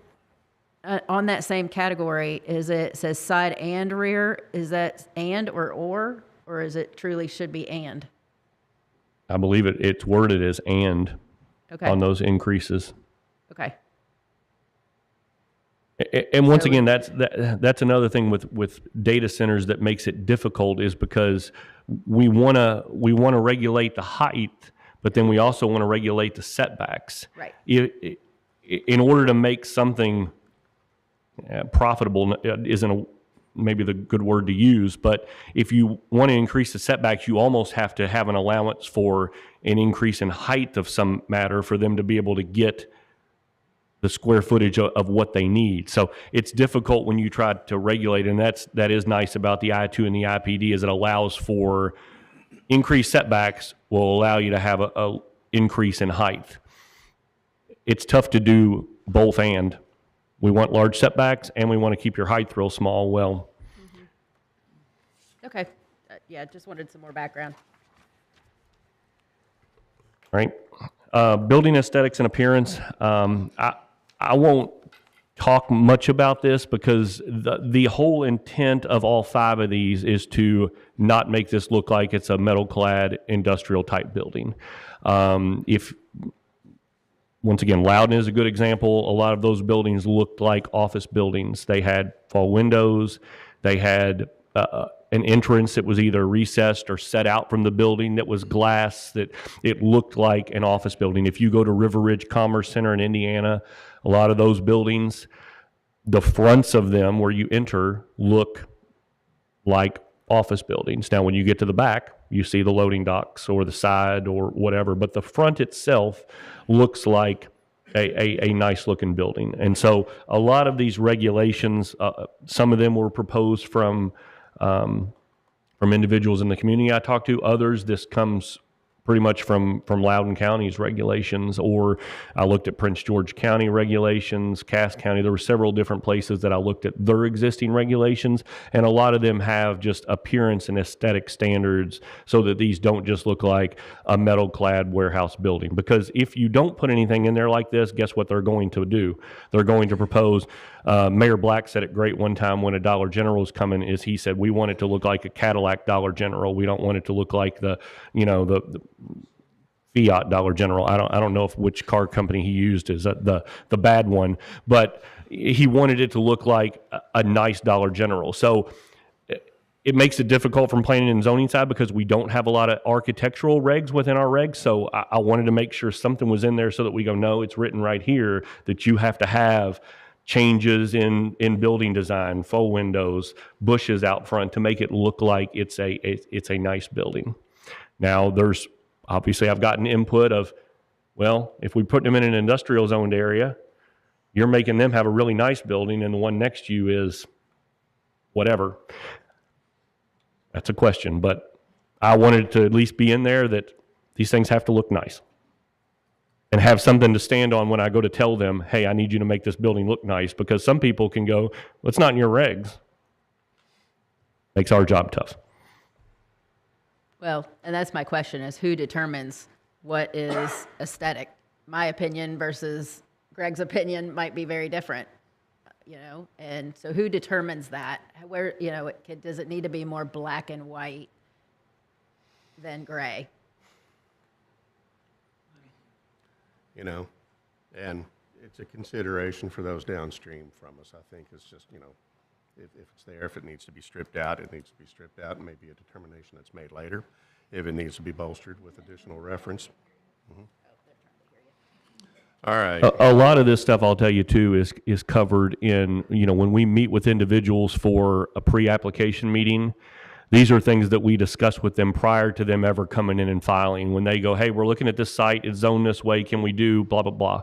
on that same category, it says side and rear, is that and or is it truly should be and?
I believe it's worded as and
Okay,
on those increases.
okay,
And once
So
again, that's another thing with data centers that makes it difficult is because we want to regulate the height, but then we also want to regulate the setbacks.
right,
In order to make something profitable isn't maybe the good word to use, but if you want to increase the setbacks, you almost have to have an allowance for an increase in height of some matter for them to be able to get the square footage of what they need. So it's difficult when you try to regulate, and that is nice about the I2 and the IPD is it allows for increased setbacks will allow you to have a increase in height. It's tough to do both and. We want large setbacks and we want to keep your height real small. Well,
okay. Yeah, just wanted some more background.
right? Building aesthetics and appearance. I won't talk much about this because the whole intent of all 5 of these is to not make this look like it's a metal-clad industrial type building. Once again, Loudon is a good example. A lot of those buildings looked like office buildings. They had fall windows. They had an entrance that was either recessed or set out from the building that was glass, that it looked like an office building. If you go to River Ridge Commerce Center in Indiana, a lot of those buildings, the fronts of them where you enter look like office buildings. Now, when you get to the back, you see the loading docks or the side or whatever, but the front itself looks like a nice looking building. And so a lot of these regulations, some of them were proposed from individuals in the community I talked to. Others, this comes pretty much from Loudoun County's regulations, or I looked at Prince George County regulations, Cass County. There were several different places that I looked at their existing regulations, and a lot of them have just appearance and aesthetic standards so that these don't just look like a metal-clad warehouse building. Because if you don't put anything in there like this, guess what they're going to do? They're going to propose, Mayor Black said it great one time when a Dollar General was coming, is he said, we want it to look like a Cadillac Dollar General. We don't want it to look like the Fiat Dollar General. I don't know which car company he used is the bad one, but he wanted it to look like a nice Dollar General. So it makes it difficult from planning and zoning side because we don't have a lot of architectural regs within our regs. So I wanted to make sure something was in there so that we go, no, it's written right here that you have to have changes in building design, faux windows, bushes out front to make it look like it's a nice building. Now, there's obviously I've gotten input of, well, if we put them in an industrial zoned area, you're making them have a really nice building and the one next to you is whatever. That's a question, but I wanted to at least be in there that these things have to look nice and have something to stand on when I go to tell them, hey, I need you to make this building look nice, because some people can go, well, it's not in your regs. Makes our job tough.
Well, and that's my question, is who determines what is aesthetic? My opinion versus Greg's opinion might be very different, you know? And so who determines that? Where, you know, does it need to be more black and white than gray?
You know, and it's a consideration for those downstream from us, I think. It's just, you know, if it's there, if it needs to be stripped out, it needs to be stripped out, and maybe a determination that's made later. If it needs to be bolstered with additional reference. All right.
A lot of this stuff, I'll tell you too, is covered in, you know, when we meet with individuals for a pre-application meeting, these are things that we discuss with them prior to them ever coming in and filing. When they go, hey, we're looking at this site, it's zoned this way, can we do blah, blah, blah.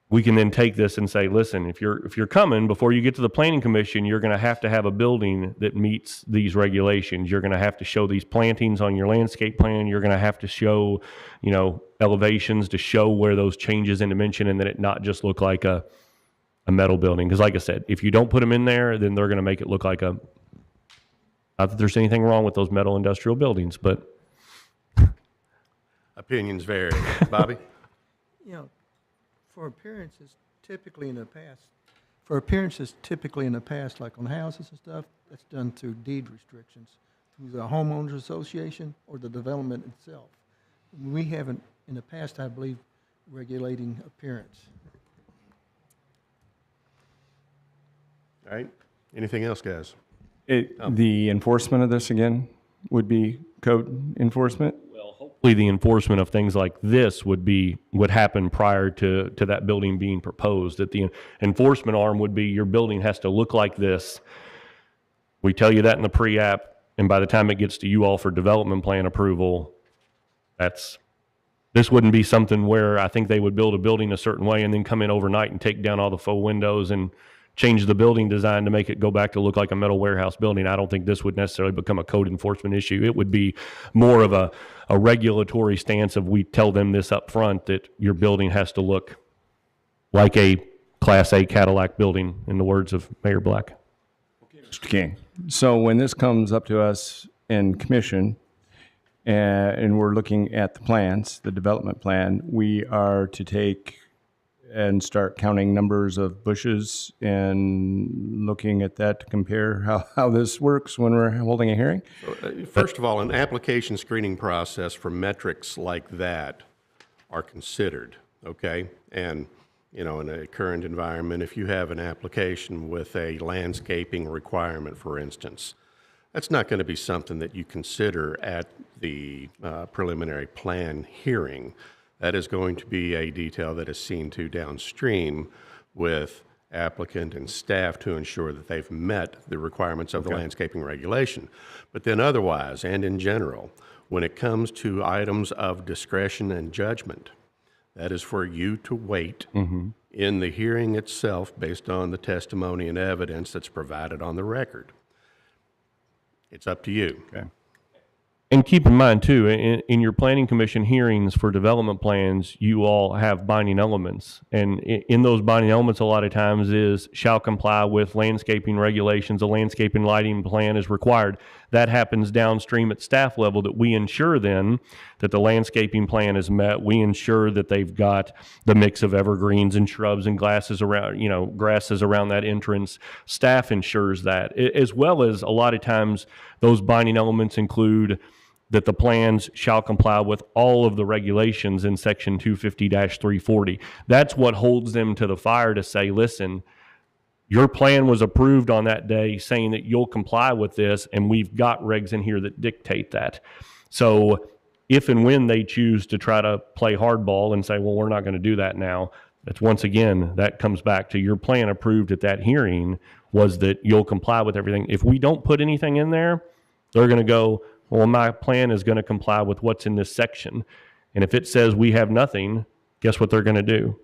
We can then take this and say, listen, if you're coming, before you get to the planning commission, you're going to have a building that meets these regulations. You're going to have to show these plantings on your landscape plan. You're going to have to show, you know, elevations to show where those changes in dimension, and that it not just look like a metal building. Because like I said, if you don't put them in there, then they're going to make it look like a, not that there's anything wrong with those metal industrial buildings, but.
Opinions vary. Bobby?
You know, for appearances typically in the past, like on houses and stuff, that's done through deed restrictions, through the homeowners association or the development itself. We haven't, in the past, I believe, regulating appearance.
All right. Anything else, guys?
The enforcement of this again would be code enforcement?
Hopefully the enforcement of things like this would happen prior to that building being proposed. That the enforcement arm would be, your building has to look like this. We tell you that in the pre-app, and by the time it gets to you all for development plan approval, this wouldn't be something where I think they would build a building a certain way and then come in overnight and take down all the faux windows and change the building design to make it go back to look like a metal warehouse building. I don't think this would necessarily become a code enforcement issue. It would be more of a regulatory stance of, we tell them this up front, that your building has to look like a Class A Cadillac building, in the words of Mayor Black.
Mr. King. So when this comes up to us in commission, and we're looking at the plans, the development plan, we are to take and start counting numbers of bushes and looking at that to compare how this works when we're holding a hearing?
First of all, an application screening process for metrics like that are considered, okay? And, you know, in a current environment, if you have an application with a landscaping requirement, for instance, that's not going to be something that you consider at the preliminary plan hearing. That is going to be a detail that is seen to downstream with applicant and staff to ensure that they've met the requirements of the landscaping regulation. But then otherwise, and in general, when it comes to items of discretion and judgment, that is for you to wait in the hearing itself based on the testimony and evidence that's provided on the record. It's up to you.
Okay.
And keep in mind too, in your planning commission hearings for development plans, you all have binding elements. And in those binding elements, a lot of times is shall comply with landscaping regulations. A landscaping lighting plan is required. That happens downstream at staff level, that we ensure then that the landscaping plan is met. We ensure that they've got the mix of evergreens and shrubs and grasses around that entrance. Staff ensures that, as well as a lot of times those binding elements include that the plans shall comply with all of the regulations in section 250-340. That's what holds them to the fire to say, listen, Your plan was approved on that day saying that you'll comply with this, and we've got regs in here that dictate that. So if and when they choose to try to play hardball and say, well, we're not going to do that now, that's once again, that comes back to your plan approved at that hearing was that you'll comply with everything. If we don't put anything in there, they're going to go, well, my plan is going to comply with what's in this section. And if it says we have nothing, guess what they're going to do?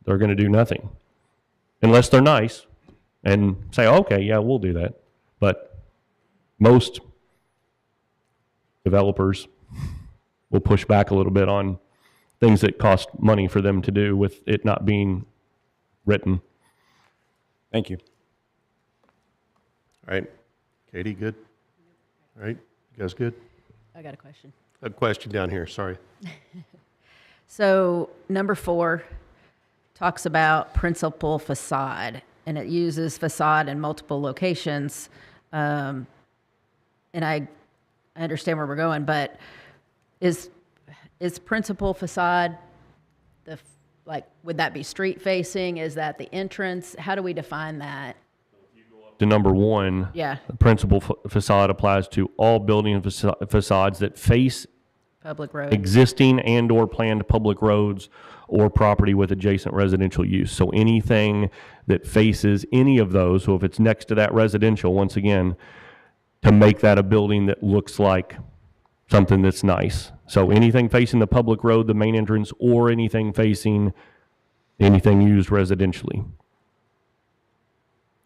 They're going to do nothing. Unless they're nice and say, okay, yeah, we'll do that. But most developers will push back a little bit on things that cost money for them to do with it not being written.
Thank you.
All right. Katie, good? All right. You guys good?
I got a question.
A question down here, sorry.
So number 4 talks about principal facade, and it uses facade in multiple locations. And I understand where we're going, but is principal facade would that be street facing? Is that the entrance? How do we define that?
To number 1,
Yeah,
the principal facade applies to all building facades that face
public road.
existing and or planned public roads or property with adjacent residential use. So anything that faces any of those, so if it's next to that residential, once again, to make that a building that looks like something that's nice. So anything facing the public road, the main entrance, or anything facing anything used residentially.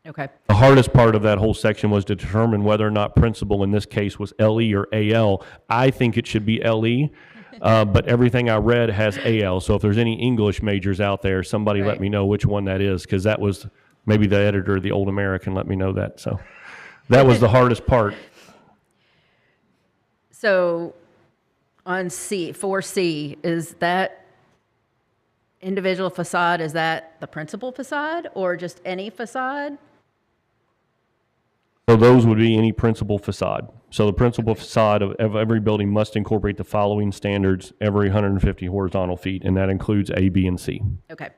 Okay,
The hardest part of that whole section was to determine whether or not principal in this case was LE or AL. I think it should be LE, but everything I read has AL. So if there's any English majors out there, somebody let
Right.
me know which one that is, because that was maybe the editor of the Old American let me know that. So that was the hardest part.
so on 4C, is that individual facade, is that the principal facade or just any facade?
So those would be any principal facade. So the principal facade of every building must incorporate the following standards every 150 horizontal feet, and that includes A, B, and C.
Okay,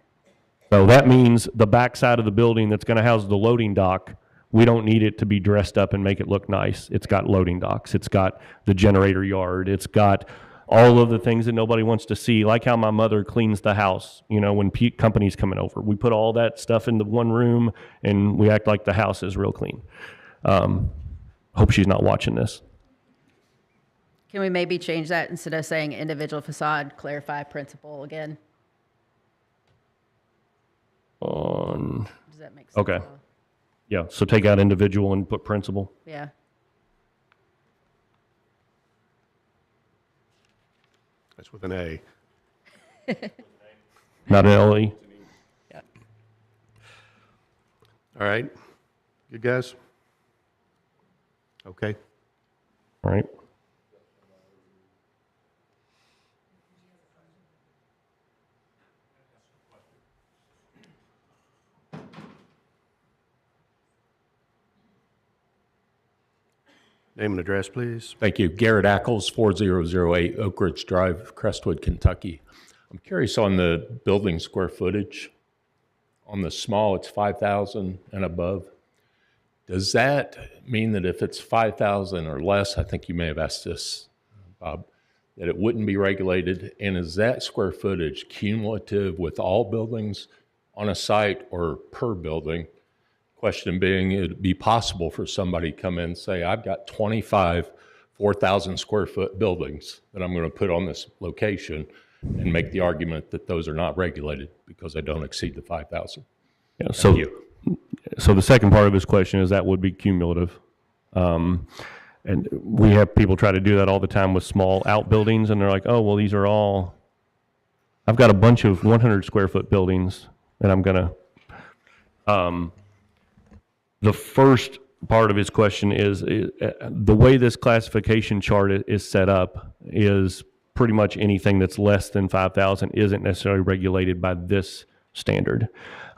So that means the back side of the building that's going to house the loading dock, we don't need it to be dressed up and make it look nice. It's got loading docks. It's got the generator yard. It's got all of the things that nobody wants to see, like how my mother cleans the house, when companies coming over. We put all that stuff into one room, and we act like the house is real clean. Hope she's not watching this.
can we maybe change that instead of saying individual facade, clarify principal again?
Does
that make sense?
Okay. Yeah, so take out individual and put principal.
Yeah.
That's with an A.
Not an LE.
All right. Good guys? Okay.
All right.
Name and address, please.
Thank you. Garrett Ackles, 4008 Oak Ridge Drive, Crestwood, Kentucky. I'm curious on the building square footage. On the small, it's 5,000 and above. Does that mean that if it's 5,000 or less, I think you may have asked this, Bob, that it wouldn't be regulated? And is that square footage cumulative with all buildings on a site or per building? Question being, it'd be possible for somebody to come in and say, I've got 25 4,000 square foot buildings that I'm going to put on this location, and make the argument that those are not regulated because they don't exceed the 5,000.
Yeah,
Thank you.
So the second part of his question is that would be cumulative. And we have people try to do that all the time with small outbuildings, and they're like, oh, well, these are all, I've got a bunch of 100 square foot buildings, and I'm going to, the first part of his question is the way this classification chart is set up is pretty much anything that's less than 5,000 isn't necessarily regulated by this standard.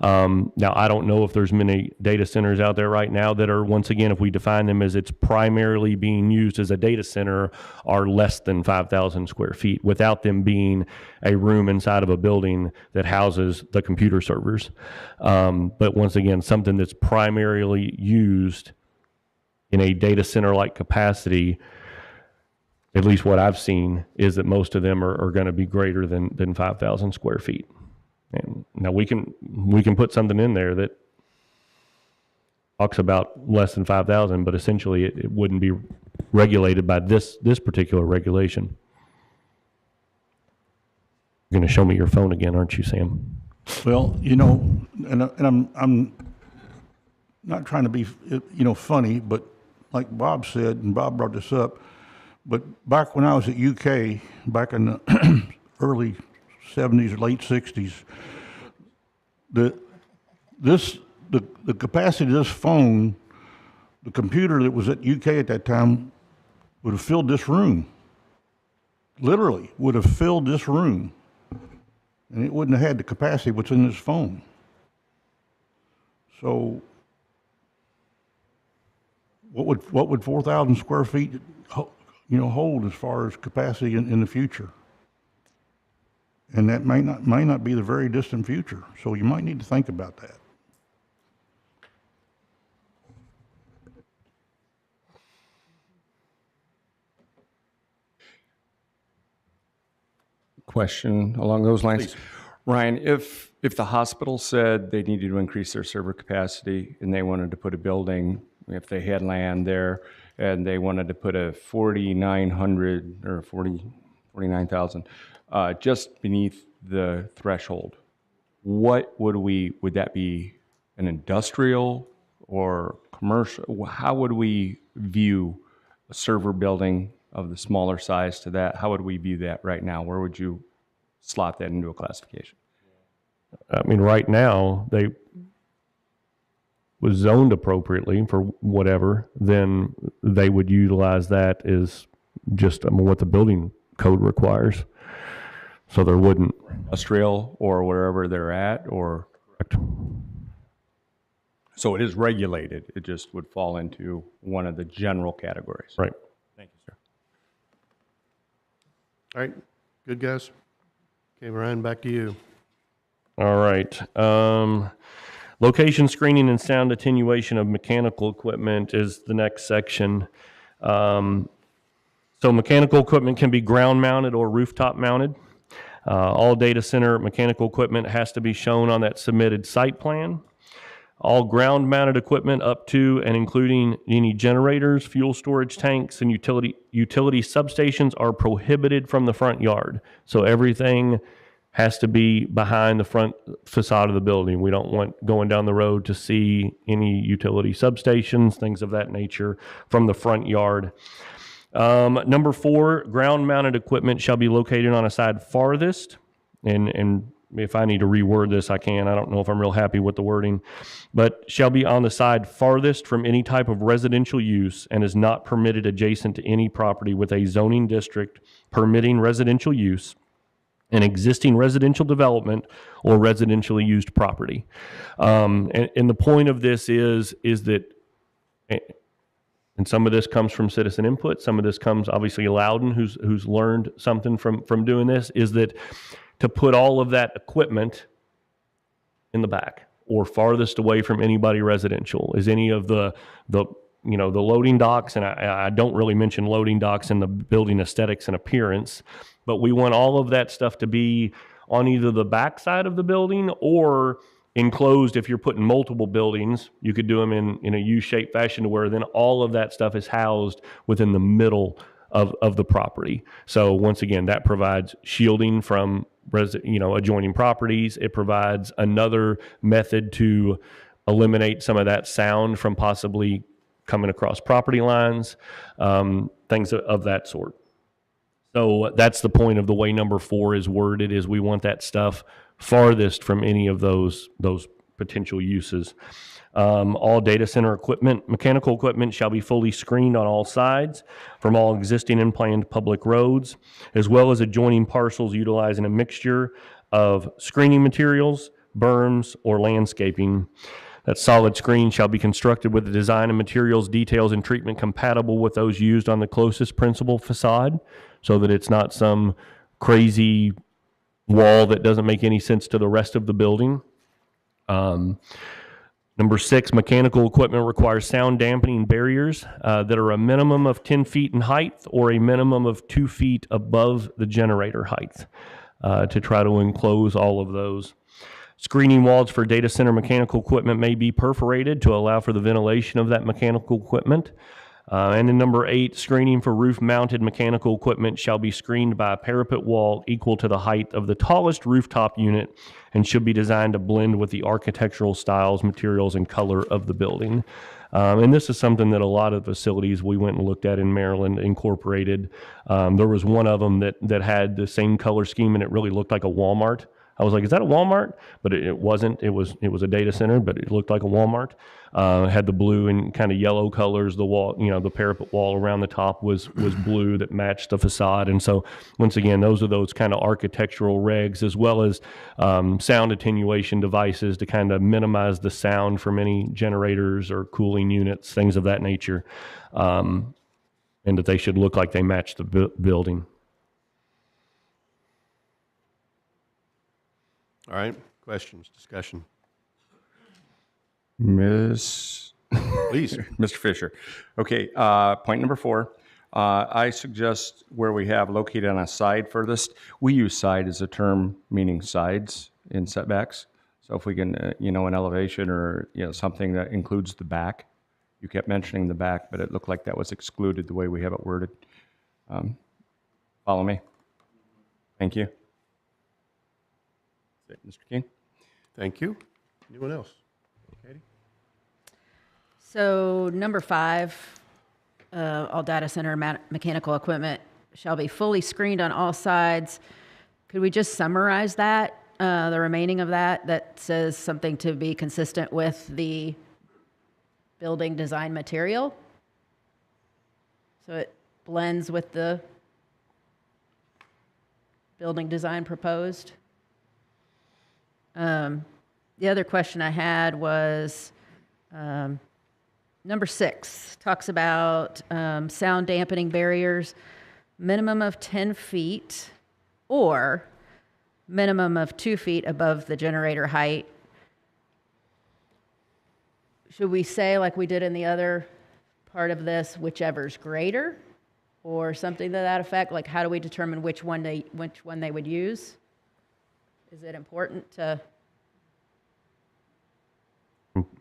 Now, I don't know if there's many data centers out there right now that are, once again, if we define them as it's primarily being used as a data center, are less than 5,000 square feet without them being a room inside of a building that houses the computer servers. But once again, something that's primarily used in a data center-like capacity, at least what I've seen, is that most of them are going to be greater than 5,000 square feet. And now we can put something in there that talks about less than 5,000, but essentially it wouldn't be regulated by this particular regulation. You're going to show me your phone again, aren't you, Sam?
Well, you know, and I'm not trying to be, funny, but like Bob said, and Bob brought this up, but back when I was at UK, back in the early 70s or late 60s, the capacity of this phone, the computer that was at UK at that time, would have filled this room. Literally, would have filled this room. And it wouldn't have had the capacity what's in this phone. So what would 4,000 square feet hold as far as capacity in the future? And that may not be the very distant future. So you might need to think about that.
Question along those lines. Ryan, if the hospital said they needed to increase their server capacity and they wanted to put a building, if they had land there, and they wanted to put a 4,900 or 49,000 just beneath the threshold, what would that be an industrial or commercial? How would we view a server building of the smaller size to that? How would we view that right now? Where would you slot that into a classification?
I mean, right now, they was zoned appropriately for whatever, then they would utilize that as just what the building code requires. So there wouldn't.
Industrial or wherever they're at, or?
Correct.
So it is regulated. It just would fall into one of the general categories.
Right.
Thank you, sir.
All right, good guys. Okay, Ryan, back to you.
All right. Location screening and sound attenuation of mechanical equipment is the next section. So mechanical equipment can be ground mounted or rooftop mounted. All data center mechanical equipment has to be shown on that submitted site plan. All ground mounted equipment up to and including any generators, fuel storage tanks, and utility substations are prohibited from the front yard. So everything has to be behind the front facade of the building. We don't want going down the road to see any utility substations, things of that nature from the front yard. Number 4, ground-mounted equipment shall be located on a side farthest, and if I need to reword this, I can. I don't know if I'm real happy with the wording, but shall be on the side farthest from any type of residential use and is not permitted adjacent to any property with a zoning district permitting residential use, an existing residential development, or residentially used property. And the point of this is that, and some of this comes from citizen input, some of this comes obviously Loudon, who's learned something from doing this, is that to put all of that equipment in the back or farthest away from anybody residential. Is any of the loading docks, and I don't really mention loading docks in the building aesthetics and appearance, but we want all of that stuff to be on either the back side of the building or enclosed. If you're putting multiple buildings, you could do them in a U-shaped fashion to where then all of that stuff is housed within the middle of the property. So once again, that provides shielding from adjoining properties. It provides another method to eliminate some of that sound from possibly coming across property lines, things of that sort. So that's the point of the way number 4 is worded, is we want that stuff farthest from any of those potential uses. All data center equipment, mechanical equipment shall be fully screened on all sides from all existing and planned public roads, as well as adjoining parcels utilizing a mixture of screening materials, berms, or landscaping. That solid screen shall be constructed with the design and materials, details, and treatment compatible with those used on the closest principal facade, so that it's not some crazy wall that doesn't make any sense to the rest of the building. Number 6, mechanical equipment requires sound dampening barriers that are a minimum of 10 feet in height or a minimum of 2 feet above the generator height to try to enclose all of those. Screening walls for data center mechanical equipment may be perforated to allow for the ventilation of that mechanical equipment. And then number 8, screening for roof-mounted mechanical equipment shall be screened by a parapet wall equal to the height of the tallest rooftop unit and should be designed to blend with the architectural styles, materials, and color of the building. And this is something that a lot of facilities we went and looked at in Maryland incorporated. There was one of them that had the same color scheme, and it really looked like a Walmart. I was like, is that a Walmart? But it wasn't. It was a data center, but it looked like a Walmart. Had the blue and kind of yellow colors. The wall, the parapet wall around the top was blue that matched the facade. And so, once again, those are those kind of architectural regs, as well as sound attenuation devices to kind of minimize the sound from any generators or cooling units, things of that nature, and that they should look like they match the building.
All right, questions, discussion?
Please. Mr. Fisher. Okay, point number 4. I suggest where we have located on a side furthest, we use side as a term meaning sides in setbacks. So if we can, an elevation or, something that includes the back. You kept mentioning the back, but it looked like that was excluded the way we have it worded. Follow me? Thank you. Mr. King?
Thank you. Anyone else? Katie?
So number 5, all data center mechanical equipment shall be fully screened on all sides. Could we just summarize that, the remaining of that says something to be consistent with the building design material? So it blends with the building design proposed? The other question I had was number 6 talks about sound dampening barriers, minimum of 10 feet or minimum of 2 feet above the generator height. Should we say, like we did in the other part of this, whichever's greater, or something to that effect? Like, how do we determine which one they would use? Is it important to?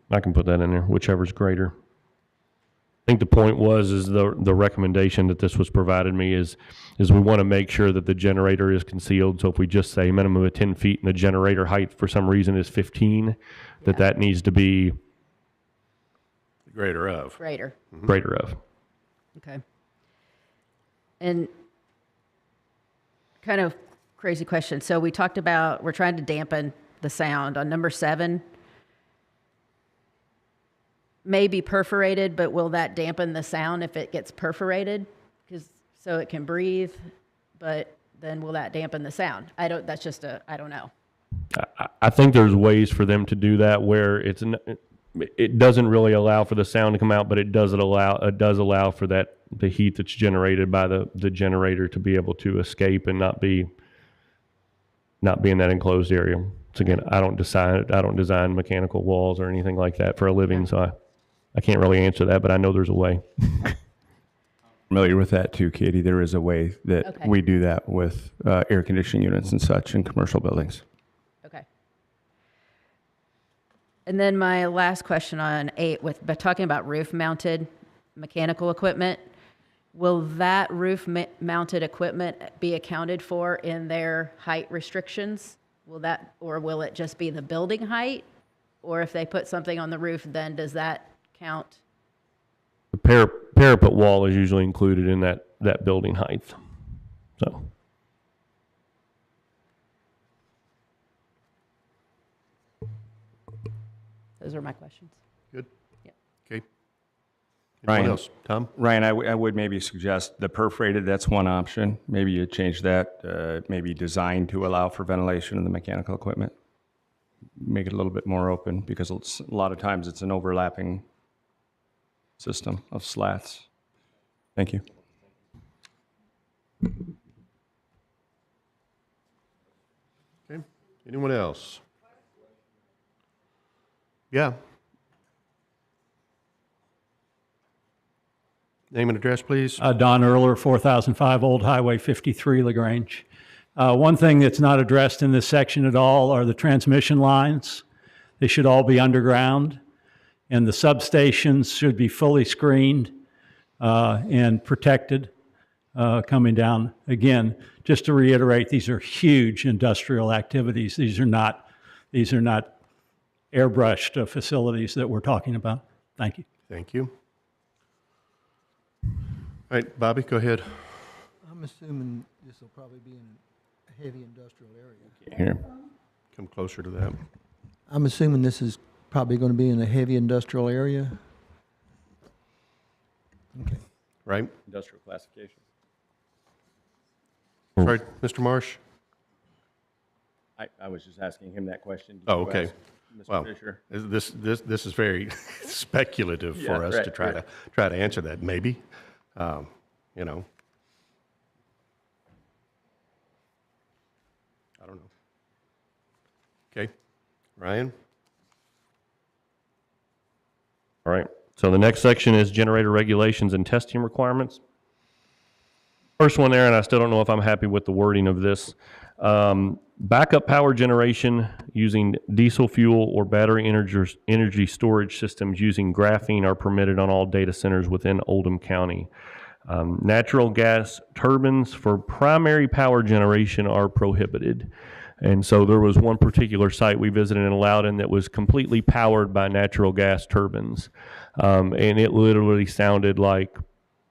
I can put that in there, whichever's greater. I think the point is the recommendation that this was provided me is we want to make sure that the generator is concealed. So if we just say minimum of 10 feet and the generator height for some reason is 15, that needs to be
Greater of.
Greater.
greater of.
Okay. And kind of crazy question. So we talked about we're trying to dampen the sound on number 7. May be perforated, but will that dampen the sound if it gets perforated? So it can breathe, but then will that dampen the sound? I don't know.
I think there's ways for them to do that where it doesn't really allow for the sound to come out, but it does allow for the heat that's generated by the generator to be able to escape and not be in that enclosed area. So again, I don't design mechanical walls or anything like that for a living, so I can't really answer that, but I know there's a way.
Familiar with that too, Katie. There is a way that
Okay.
we do that with air conditioning units and such in commercial buildings.
Okay. And then my last question on 8, by talking about roof-mounted mechanical equipment, will that roof-mounted equipment be accounted for in their height restrictions? Or will it just be the building height? Or if they put something on the roof, then does that count?
The parapet wall is usually included in that building height. So.
Those are my questions.
Good?
Yep.
Okay.
Ryan.
Anyone else? Tom?
Ryan, I would maybe suggest the perforated, that's one option. Maybe you change that, maybe designed to allow for ventilation of the mechanical equipment. make it a little bit more open, because it's, a lot of times it's an overlapping system of slats. Thank you.
Okay, anyone else? Yeah. Name and address, please.
Don Erler, 4005 Old Highway 53, LaGrange. One thing that's not addressed in this section at all are the transmission lines. They should all be underground, and the substations should be fully screened and protected coming down. Again, just to reiterate, these are huge industrial activities. These are not airbrushed facilities that we're talking about. Thank you.
Thank you. All right, Bobby, go ahead.
I'm assuming this will probably be in a heavy industrial area.
Here.
Come closer to that.
I'm assuming this is probably going to be in a heavy industrial area. Okay.
Right?
Industrial classification.
Sorry, Mr. Marsh?
I was just asking him that question. Did
Oh,
you
okay.
ask Mr.
Well,
Fisher?
this is very speculative
Yeah,
for us
right,
to try to answer that. Maybe, you know. I don't know. Okay, Ryan.
All right, so the next section is generator regulations and testing requirements. First one there, and I still don't know if I'm happy with the wording of this. Backup power generation using diesel fuel or battery energy storage systems using graphene are permitted on all data centers within Oldham County. Natural gas turbines for primary power generation are prohibited. And so there was one particular site we visited in Loudon that was completely powered by natural gas turbines. And it literally sounded like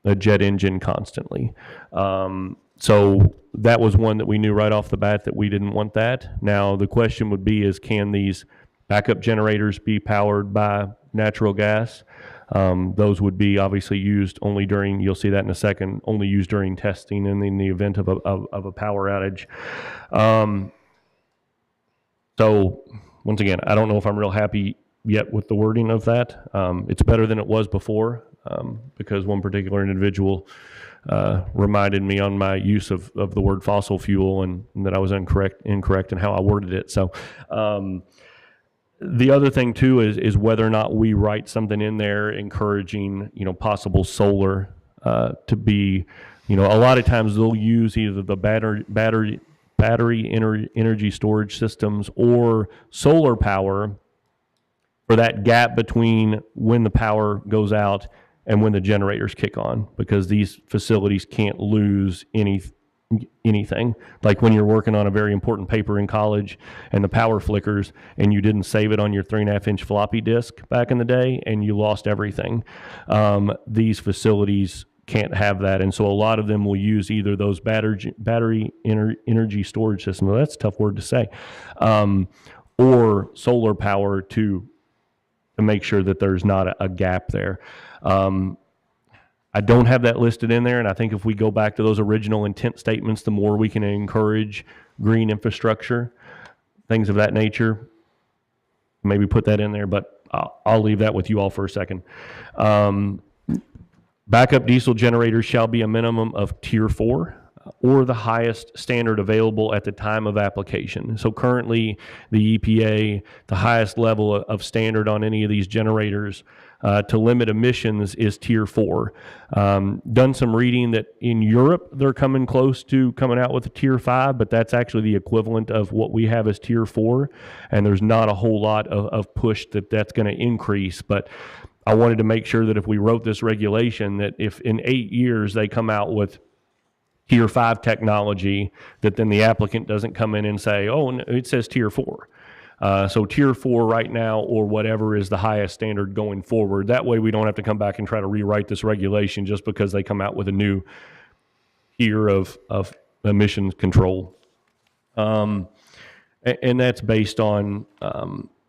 a jet engine constantly. So that was one that we knew right off the bat that we didn't want that. Now the question would be is, can these backup generators be powered by natural gas? Those would be obviously used only during, you'll see that in a second, only used during testing and in the event of a power outage. So once again, I don't know if I'm real happy yet with the wording of that. It's better than it was before, because one particular individual reminded me on my use of the word fossil fuel and that I was incorrect in how I worded it. So the other thing too is whether or not we write something in there encouraging, possible solar to be, a lot of times they'll use either the battery energy storage systems or solar power for that gap between when the power goes out and when the generators kick on, because these facilities can't lose anything. Like when you're working on a very important paper in college and the power flickers and you didn't save it on your 3.5-inch floppy disk back in the day and you lost everything. These facilities can't have that, and so a lot of them will use either those battery energy storage systems, well, that's a tough word to say, or solar power to make sure that there's not a gap there. I don't have that listed in there, and I think if we go back to those original intent statements, the more we can encourage green infrastructure, things of that nature, maybe put that in there, but I'll leave that with you all for a second. Backup diesel generators shall be a minimum of Tier 4 or the highest standard available at the time of application. So currently, the EPA, the highest level of standard on any of these generators to limit emissions is Tier 4. Done some reading that in Europe, they're coming close to coming out with a Tier 5, but that's actually the equivalent of what we have as Tier 4, and there's not a whole lot of push that's going to increase. But I wanted to make sure that if we wrote this regulation, that if in 8 years they come out with Tier 5 technology, that then the applicant doesn't come in and say, oh, no, it says Tier 4. So Tier 4 right now, or whatever is the highest standard going forward. That way we don't have to come back and try to rewrite this regulation just because they come out with a new tier of emissions control. And that's based on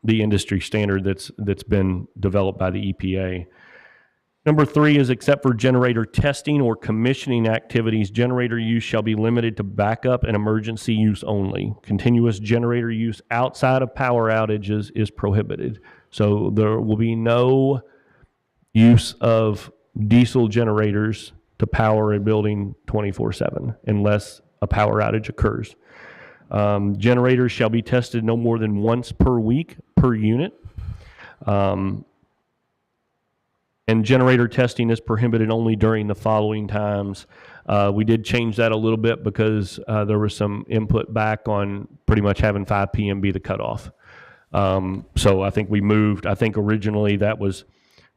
the industry standard that's been developed by the EPA. Number 3 is except for generator testing or commissioning activities, generator use shall be limited to backup and emergency use only. Continuous generator use outside of power outages is prohibited. So there will be no use of diesel generators to power a building 24/7 unless a power outage occurs. Generators shall be tested no more than once per week per unit. And generator testing is prohibited only during the following times. We did change that a little bit because there was some input back on pretty much having 5 p.m. be the cutoff. So I think we moved, I think originally that was,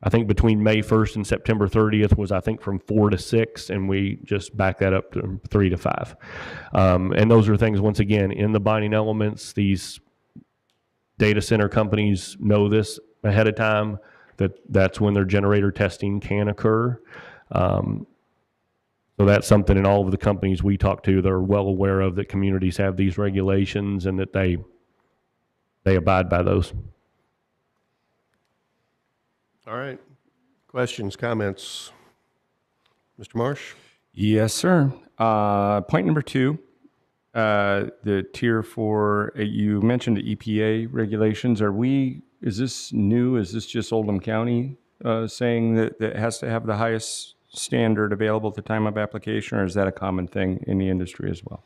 I think between May 1st and September 30th was, I think, from 4 to 6, and we just backed that up to 3 to 5. And those are things, once again, in the binding elements. These data center companies know this ahead of time, that's when their generator testing can occur. So that's something in all of the companies we talk to, they're well aware of, that communities have these regulations and that they abide by those.
All right. Questions, comments? Mr. Marsh?
Yes, sir. Point number 2, the tier 4, you mentioned the EPA regulations. Is this new? Is this just Oldham County saying that it has to have the highest standard available at the time of application, or is that a common thing in the industry as well?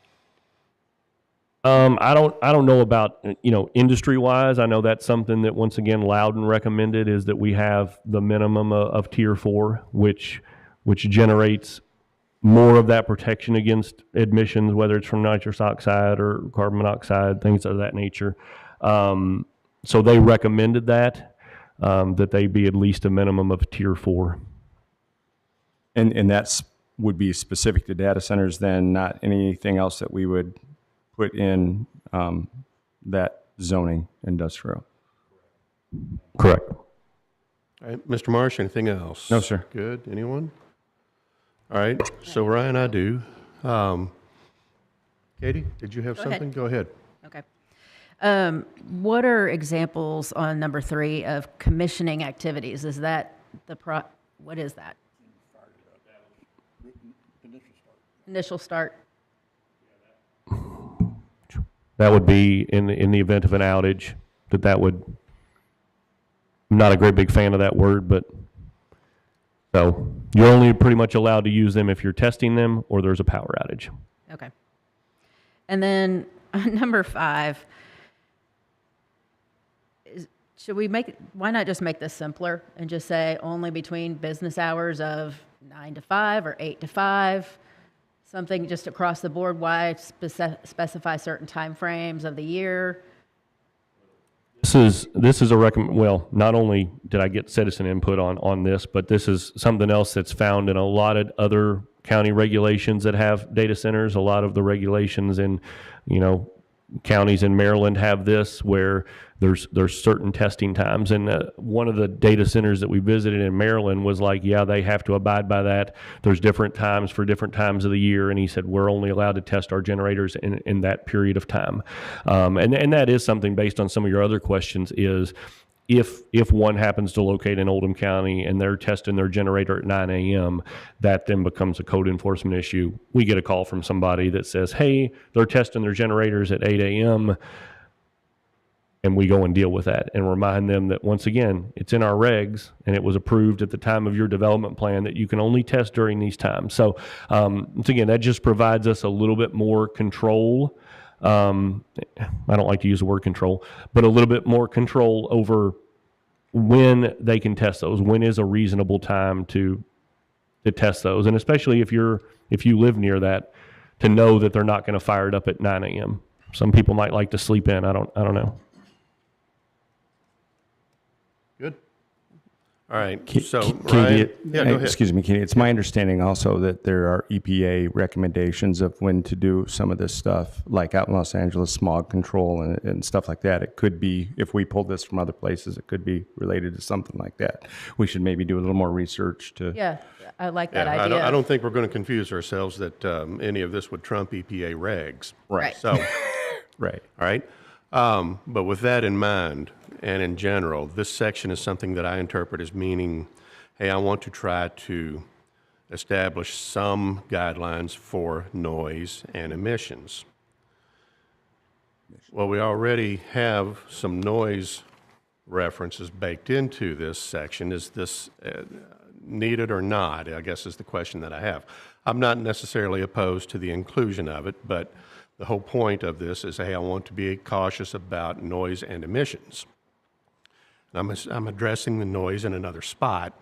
I don't know about, industry wise. I know that's something that, once again, Loudon recommended, is that we have the minimum of tier 4, which generates more of that protection against emissions, whether it's from nitrous oxide or carbon monoxide, things of that nature. So they recommended that they be at least a minimum of tier 4.
And that's would be specific to data centers then, not anything else that we would put in that zoning industrial.
Correct.
All right, Mr. Marsh, anything else?
No, sir.
Good. Anyone? All right. So Ryan, I do. Katie, did you have something? Go ahead.
Okay. What are examples on number 3 of commissioning activities? Is that what is that? Initial start.
That would be in the event of an outage, that would, I'm not a great big fan of that word, but so you're only pretty much allowed to use them if you're testing them or there's a power outage.
Okay. And then number 5, why not just make this simpler and just say only between business hours of 9 to 5 or 8 to 5? Something just across the board. Why specify certain time frames of the year?
This is a well, not only did I get citizen input on this, but this is something else that's found in a lot of other county regulations that have data centers. A lot of the regulations in, counties in Maryland have this, where there's certain testing times. And one of the data centers that we visited in Maryland was like, yeah, they have to abide by that. There's different times for different times of the year. And he said, we're only allowed to test our generators in that period of time. And that is something, based on some of your other questions, is if one happens to locate in Oldham County and they're testing their generator at 9 a.m., that then becomes a code enforcement issue. We get a call from somebody that says, hey, they're testing their generators at 8 a.m., and we go and deal with that and remind them that, once again, it's in our regs and it was approved at the time of your development plan that you can only test during these times. So once again, that just provides us a little bit more control. I don't like to use the word control, but a little bit more control over when they can test those. When is a reasonable time to test those? And especially if you live near that, to know that they're not going to fire it up at 9 a.m. Some people might like to sleep in. I don't know.
Good. All right. So,
Katie,
Ryan, yeah, go ahead.
excuse me, Katie. It's my understanding also that there are EPA recommendations of when to do some of this stuff, like out in Los Angeles, smog control and stuff like that. It could be, if we pulled this from other places, it could be related to something like that. We should maybe do a little more research to.
Yeah, I like that
Yeah,
idea.
I don't think we're going to confuse ourselves that any of this would trump EPA regs.
Right.
So,
Right.
all right. But with that in mind, and in general, this section is something that I interpret as meaning hey, I want to try to establish some guidelines for noise and emissions. Well, we already have some noise references baked into this section. Is this needed or not, I guess is the question that I have. I'm not necessarily opposed to the inclusion of it, but the whole point of this is, hey, I want to be cautious about noise and emissions. I'm addressing the noise in another spot.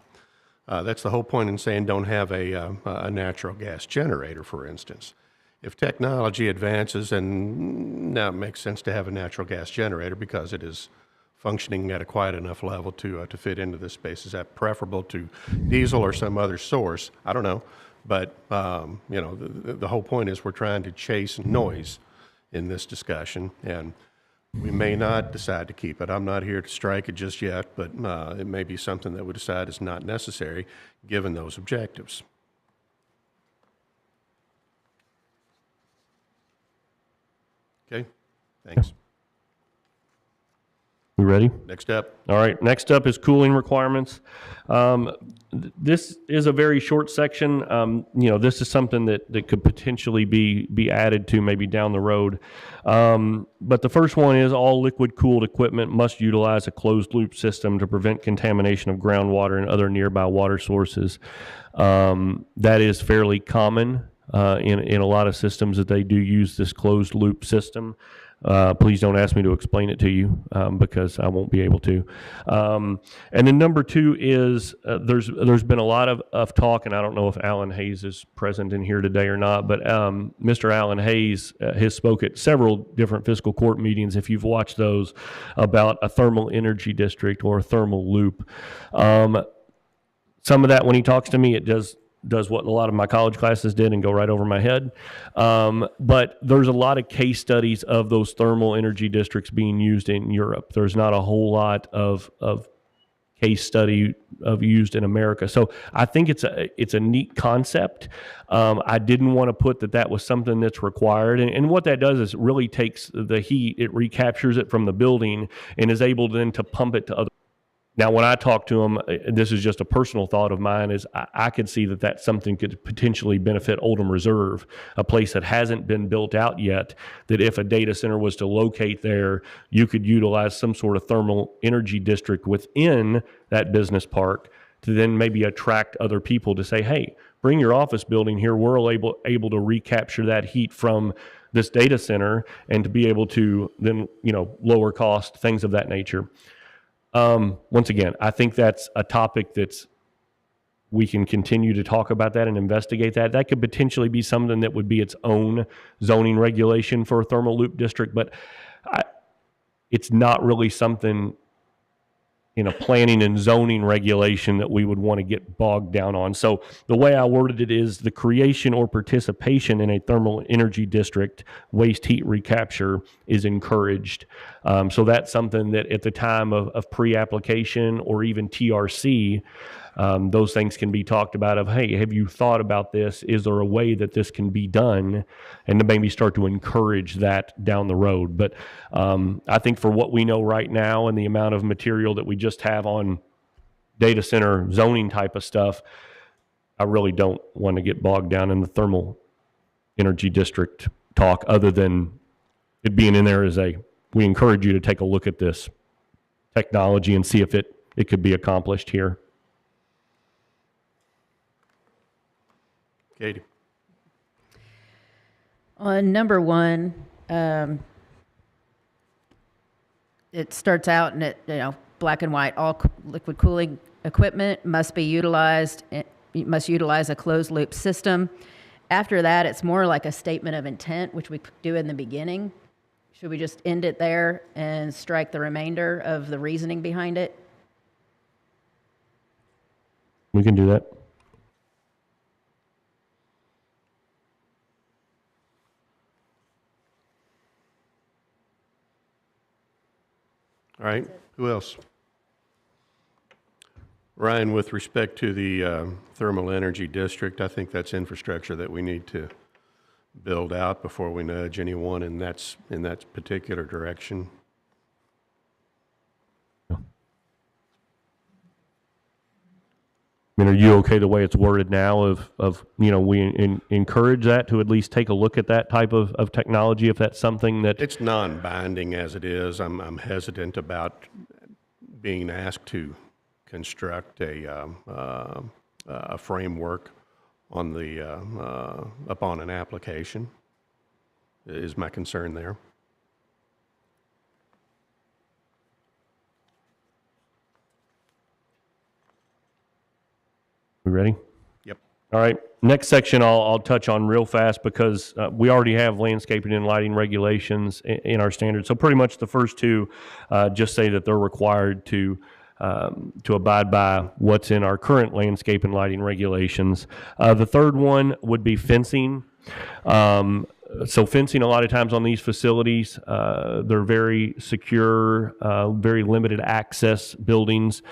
That's the whole point in saying don't have a natural gas generator, for instance. If technology advances, and now it makes sense to have a natural gas generator because it is functioning at a quiet enough level to fit into this space. Is that preferable to diesel or some other source? I don't know. But, you know, the whole point is we're trying to chase noise in this discussion, and we may not decide to keep it. I'm not here to strike it just yet, but it may be something that we decide is not necessary given those objectives. Okay, thanks.
We ready?
Next up.
All right, next up is cooling requirements. This is a very short section. You know, this is something that could potentially be added to maybe down the road. But the first one is all liquid-cooled equipment must utilize a closed-loop system to prevent contamination of groundwater and other nearby water sources. That is fairly common in a lot of systems that they do use this closed-loop system. Please don't ask me to explain it to you because I won't be able to. And then number two is there's been a lot of talk, and I don't know if Alan Hayes is present in here today or not, but Mr. Alan Hayes has spoke at several different fiscal court meetings, if you've watched those, about a thermal energy district or a thermal loop. Some of that, when he talks to me, it does what a lot of my college classes did and go right over my head. But there's a lot of case studies of those thermal energy districts being used in Europe. There's not a whole lot of case study of used in America. So I think it's a neat concept. I didn't want to put that was something that's required. And what that does is it really takes the heat, it recaptures it from the building and is able then to pump it to other. Now, when I talk to them, this is just a personal thought of mine, is I could see that something could potentially benefit Oldham Reserve, a place that hasn't been built out yet, that if a data center was to locate there, you could utilize some sort of thermal energy district within that business park to then maybe attract other people to say, hey, bring your office building here. We're able to recapture that heat from this data center and to be able to then, lower cost, things of that nature. Once again, I think that's a topic we can continue to talk about that and investigate that. That could potentially be something that would be its own zoning regulation for a thermal loop district, but it's not really something in a planning and zoning regulation that we would want to get bogged down on. So the way I worded it is the creation or participation in a thermal energy district waste heat recapture is encouraged. So that's something that at the time of pre-application or even TRC, those things can be talked about of, hey, have you thought about this? Is there a way that this can be done? And to maybe start to encourage that down the road. But I think for what we know right now and the amount of material that we just have on data center zoning type of stuff, I really don't want to get bogged down in the thermal energy district talk, other than it being in there as we encourage you to take a look at this technology and see if it could be accomplished here.
Katie.
On number one, it starts out in black and white. All liquid cooling equipment must utilize a closed loop system. After that, it's more like a statement of intent, which we do in the beginning. Should we just end it there and strike the remainder of the reasoning behind it?
We can do that.
All right, who else? Ryan, with respect to the thermal energy district, I think that's infrastructure that we need to build out before we nudge anyone in that particular direction.
I mean, are you okay the way it's worded now of we encourage that to at least take a look at that type of technology if that's something that,
It's non-binding as it is. I'm hesitant about being asked to construct a framework on upon an application, is my concern there.
we ready?
Yep.
All right, next section I'll touch on real fast because we already have landscaping and lighting regulations in our standards. So pretty much the first two just say that they're required to abide by what's in our current landscape and lighting regulations. The third one would be fencing. So fencing, a lot of times on these facilities, they're very secure, very limited access buildings.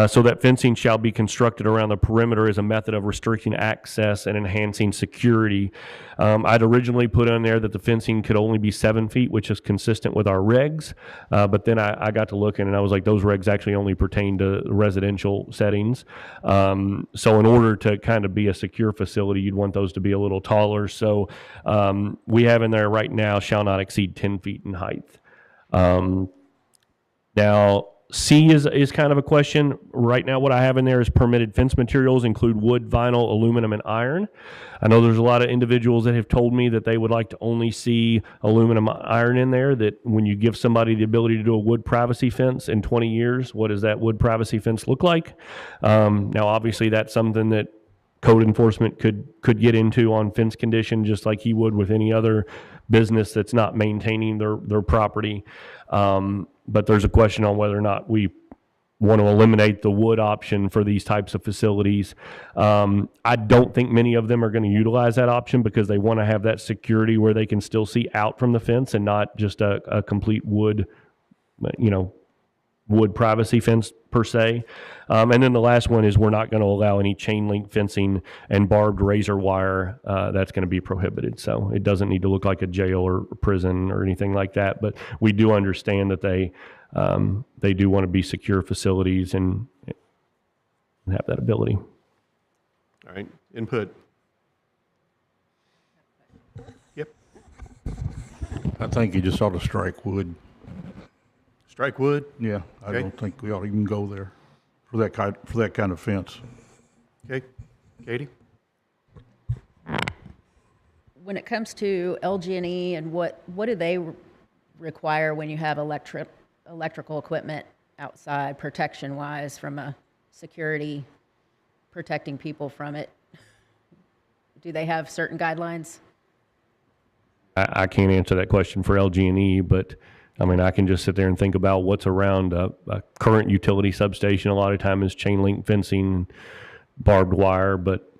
So that fencing shall be constructed around the perimeter as a method of restricting access and enhancing security. I'd originally put on there that the fencing could only be 7 feet, which is consistent with our regs. But then I got to looking and I was like, those regs actually only pertain to residential settings. So in order to kind of be a secure facility, you'd want those to be a little taller. So we have in there right now, shall not exceed 10 feet in height. Now, C is kind of a question. Right now, what I have in there is permitted fence materials include wood, vinyl, aluminum, and iron. I know there's a lot of individuals that have told me that they would like to only see aluminum iron in there, that when you give somebody the ability to do a wood privacy fence in 20 years, what does that wood privacy fence look like? Now, obviously, that's something that code enforcement could get into on fence condition, just like he would with any other business that's not maintaining their property. But there's a question on whether or not we want to eliminate the wood option for these types of facilities. I don't think many of them are going to utilize that option because they want to have that security where they can still see out from the fence and not just a complete wood, wood privacy fence per se. And then the last one is we're not going to allow any chain link fencing and barbed razor wire. That's going to be prohibited. So it doesn't need to look like a jail or prison or anything like that. But we do understand that they do want to be secure facilities and have that ability.
All right, input. Yep.
I think you just ought to strike wood.
Strike wood.
Yeah, I
Okay.
don't think we ought to even go there for that kind of fence.
Okay, Katie?
When it comes to LG&E and what do they require when you have electrical equipment outside, protection-wise, from a security, protecting people from it? Do they have certain guidelines?
I can't answer that question for LG&E, but I mean, I can just sit there and think about what's around a current utility substation. A lot of time is chain link fencing, barbed wire. But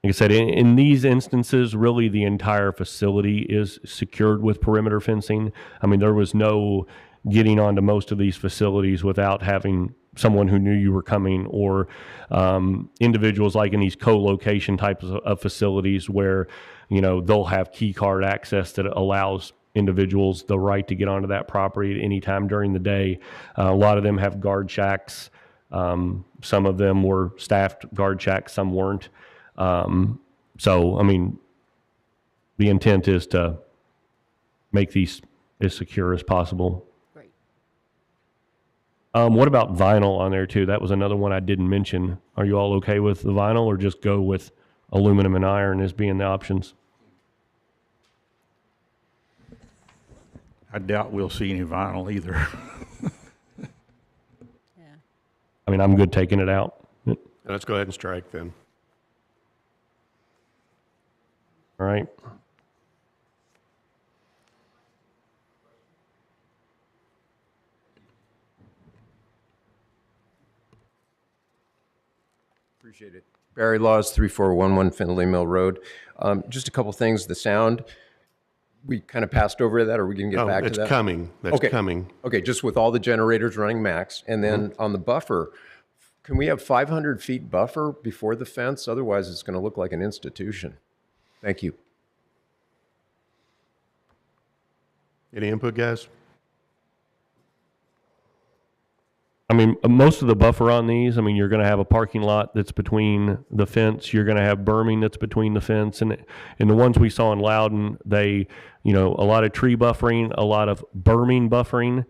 like I said, in these instances, really the entire facility is secured with perimeter fencing. I mean, there was no getting onto most of these facilities without having someone who knew you were coming, or individuals like in these co-location types of facilities where, they'll have key card access that allows individuals the right to get onto that property at any time during the day. A lot of them have guard shacks. Some of them were staffed guard shacks, some weren't. So, I mean, the intent is to make these as secure as possible.
Great.
What about vinyl on there too? That was another one I didn't mention. Are you all okay with the vinyl, or just go with aluminum and iron as being the options?
I doubt we'll see any vinyl either.
Yeah.
I mean, I'm good taking it out.
Let's go ahead and strike then.
All right.
Appreciate it. Barry Laws, 3411 Findlay Mill Road. Just a couple things. The sound, we kind of passed over that, or we can get back to that?
It's coming. That's
Okay.
coming.
Okay, just with all the generators running max. And then on the buffer, can we have 500 feet buffer before the fence? Otherwise, it's going to look like an institution. Thank you.
Any input, guys?
I mean, most of the buffer on these, I mean, you're going to have a parking lot that's between the fence. You're going to have berming that's between the fence. And the ones we saw in Loudon, they, you know, a lot of tree buffering, a lot of berming buffering,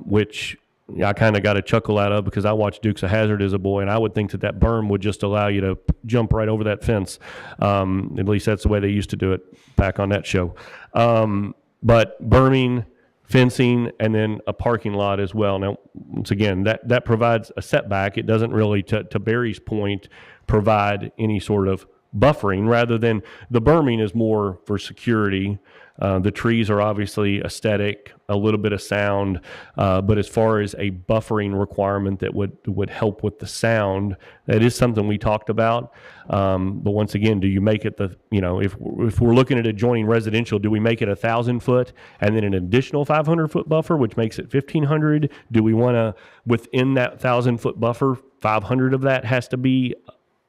which I kind of got a chuckle out of because I watched Dukes of Hazzard as a boy, and I would think that that berm would just allow you to jump right over that fence. At least that's the way they used to do it back on that show. But berming, fencing, and then a parking lot as well. Now, once again, that provides a setback. It doesn't really, to Barry's point, provide any sort of buffering, rather than the berming is more for security. The trees are obviously aesthetic, a little bit of sound, but as far as a buffering requirement that would help with the sound, that is something we talked about. But once again, do you make it if we're looking at adjoining residential, do we make it 1,000 foot and then an additional 500 foot buffer, which makes it 1,500? Do we want to, within that 1,000 foot buffer, 500 of that has to be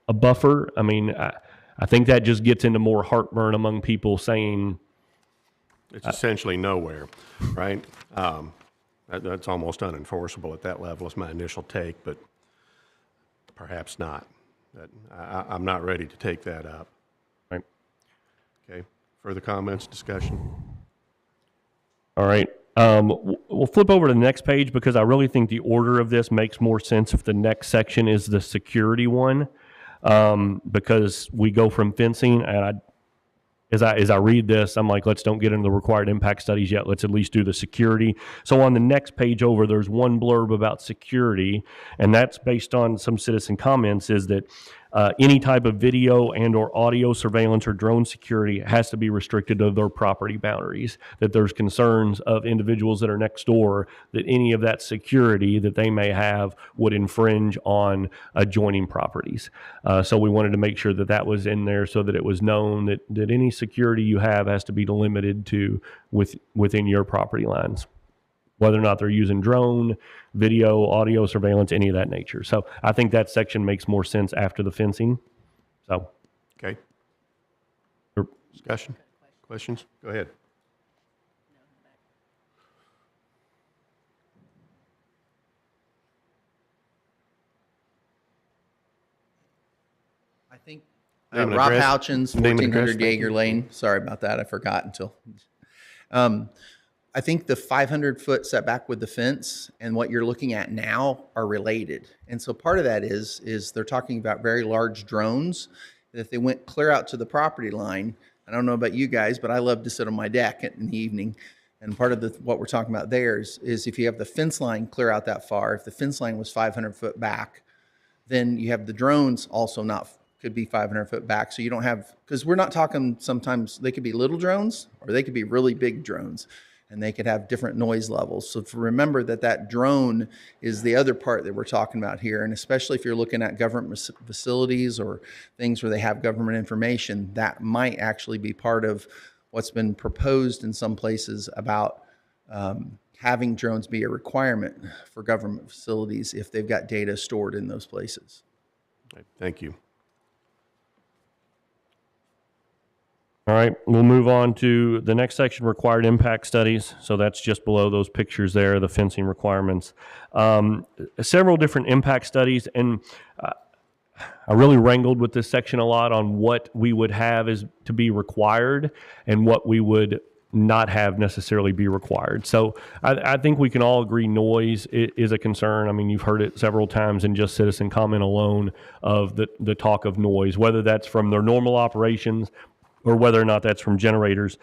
a buffer? I mean, I think that just gets into more heartburn among people saying,
It's essentially nowhere, right? That's almost unenforceable at that level is my initial take, but perhaps not. I'm not ready to take that up.
right.
Okay, further comments, discussion?
All right. We'll flip over to the next page because I really think the order of this makes more sense if the next section is the security one, because we go from fencing, and as I read this, I'm like, let's don't get into the required impact studies yet. Let's at least do the security. So on the next page over, there's one blurb about security, and that's based on some citizen comments, is that any type of video and or audio surveillance or drone security has to be restricted to their property boundaries, that there's concerns of individuals that are next door that any of that security that they may have would infringe on adjoining properties. So we wanted to make sure that that was in there so that it was known that any security you have has to be limited to within your property lines, whether or not they're using drone, video, audio surveillance, any of that nature. So I think that section makes more sense after the fencing. So,
Okay. Discussion? Questions? Go ahead.
I think
Name and
Rob
address.
Houchins,
Name and address,
1400
thank you.
Jaeger Lane. Sorry about that. I forgot until. I think the 500-foot setback with the fence and what you're looking at now are related. And so part of that is they're talking about very large drones. That if they went clear out to the property line, I don't know about you guys, but I love to sit on my deck in the evening. And part of what we're talking about there is if you have the fence line clear out that far, if the fence line was 500 foot back, then you have the drones also could be 500 foot back. So you don't have, because we're not talking, sometimes they could be little drones or they could be really big drones, and they could have different noise levels. So remember that drone is the other part that we're talking about here. And especially if you're looking at government facilities or things where they have government information, that might actually be part of what's been proposed in some places about having drones be a requirement for government facilities if they've got data stored in those places.
Okay, thank you.
all right, we'll move on to the next section, required impact studies. So that's just below those pictures there, the fencing requirements. Several different impact studies, and I really wrangled with this section a lot on what we would have is to be required and what we would not have necessarily be required. So I think we can all agree noise is a concern. I mean, you've heard it several times in just citizen comment alone of the talk of noise, whether that's from their normal operations or whether or not that's from generators.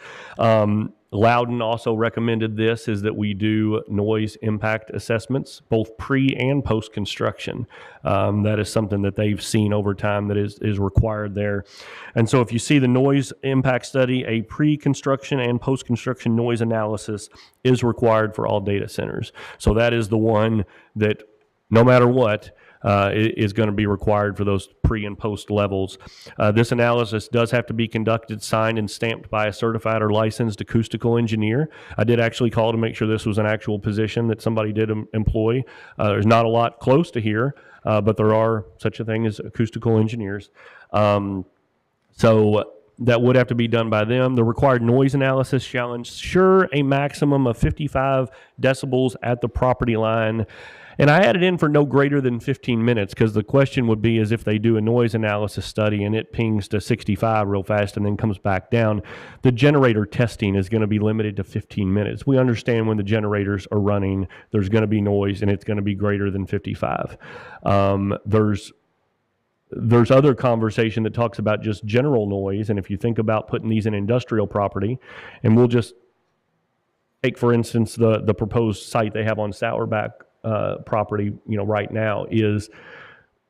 Loudon also recommended this, is that we do noise impact assessments, both pre and post construction. That is something that they've seen over time that is required there. And so if you see the noise impact study, a pre-construction and post-construction noise analysis is required for all data centers. So that is the one that no matter what, is going to be required for those pre and post levels. This analysis does have to be conducted, signed, and stamped by a certified or licensed acoustical engineer. I did actually call to make sure this was an actual position that somebody did employ. There's not a lot close to here, but there are such a thing as acoustical engineers. So that would have to be done by them. The required noise analysis shall ensure a maximum of 55 decibels at the property line And I added in for no greater than 15 minutes because the question would be is if they do a noise analysis study and it pings to 65 real fast and then comes back down, the generator testing is going to be limited to 15 minutes. We understand when the generators are running, there's going to be noise and it's going to be greater than 55. There's other conversation that talks about just general noise, and if you think about putting these in industrial property, and we'll just take, for instance, the proposed site they have on Sourback property, right now is,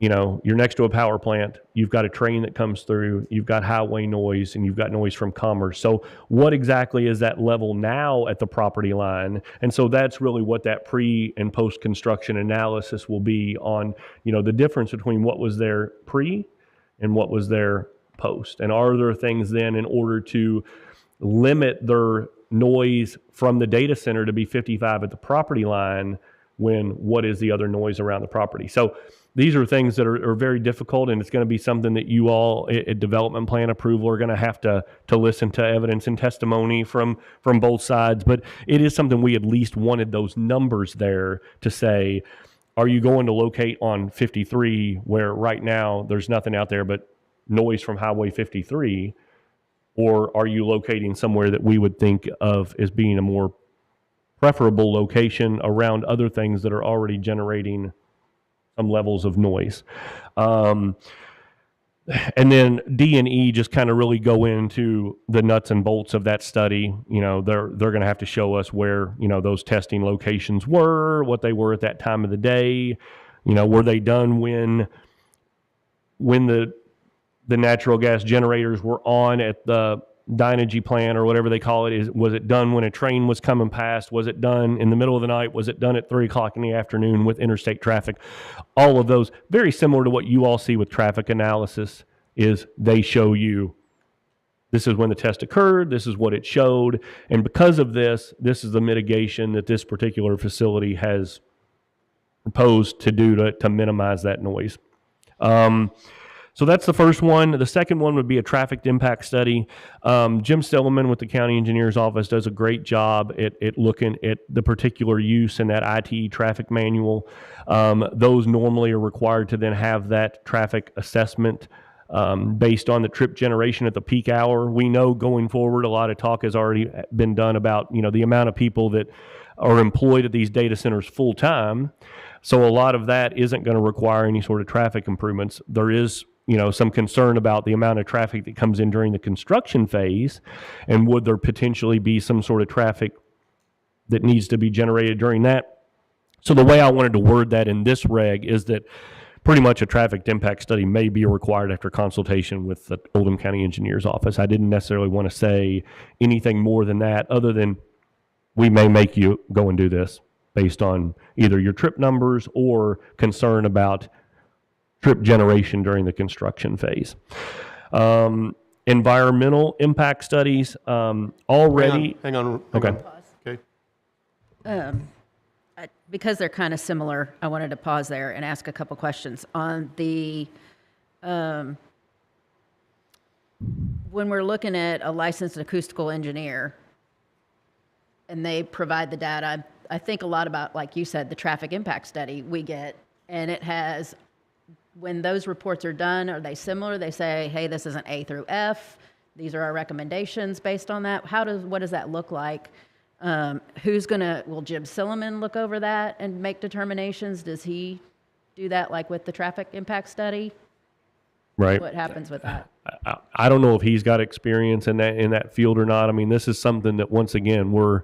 you're next to a power plant, you've got a train that comes through, you've got highway noise, and you've got noise from commerce. So what exactly is that level now at the property line? And so that's really what that pre and post-construction analysis will be on, the difference between what was there pre and what was there post. And are there things then in order to limit their noise from the data center to be 55 at the property line when what is the other noise around the property? So these are things that are very difficult, and it's going to be something that you all at development plan approval are going to have to listen to evidence and testimony from both sides. But it is something we at least wanted those numbers there to say, are you going to locate on 53 where right now there's nothing out there but noise from Highway 53? Or are you locating somewhere that we would think of as being a more preferable location around other things that are already generating some levels of noise? And then D and E just kind of really go into the nuts and bolts of that study. They're going to have to show us where, those testing locations were, what they were at that time of the day. Were they done when the natural gas generators were on at the Dynegy plant or whatever they call it? Was it done when a train was coming past? Was it done in the middle of the night? Was it done at 3 o'clock in the afternoon with interstate traffic? All of those, very similar to what you all see with traffic analysis, is they show you this is when the test occurred, this is what it showed, and because of this, this is the mitigation that this particular facility has proposed to do to minimize that noise. So that's the first one. The second one would be a traffic impact study. Jim Stillman with the county engineer's office does a great job at looking at the particular use in that ITE traffic manual. Those normally are required to then have that traffic assessment based on the trip generation at the peak hour. We know going forward, a lot of talk has already been done about, the amount of people that are employed at these data centers full time. So a lot of that isn't going to require any sort of traffic improvements. There is some concern about the amount of traffic that comes in during the construction phase, and would there potentially be some sort of traffic that needs to be generated during that? So the way I wanted to word that in this reg is that pretty much a traffic impact study may be required after consultation with the Oldham County Engineer's Office. I didn't necessarily want to say anything more than that, other than we may make you go and do this based on either your trip numbers or concern about trip generation during the construction phase. Environmental impact studies already.
Hang on.
Okay.
Okay.
Because they're kind of similar, I wanted to pause there and ask a couple questions. On the, when we're looking at a licensed acoustical engineer and they provide the data, I think a lot about, like you said, the traffic impact study we get, and it has, when those reports are done, are they similar? They say, hey, this is an A through F. These are our recommendations based on that. What does that look like? Will Jim Silliman look over that and make determinations? Does he do that like with the traffic impact study?
Right.
What happens with that?
I don't know if he's got experience in that field or not. I mean, this is something that, once again, we're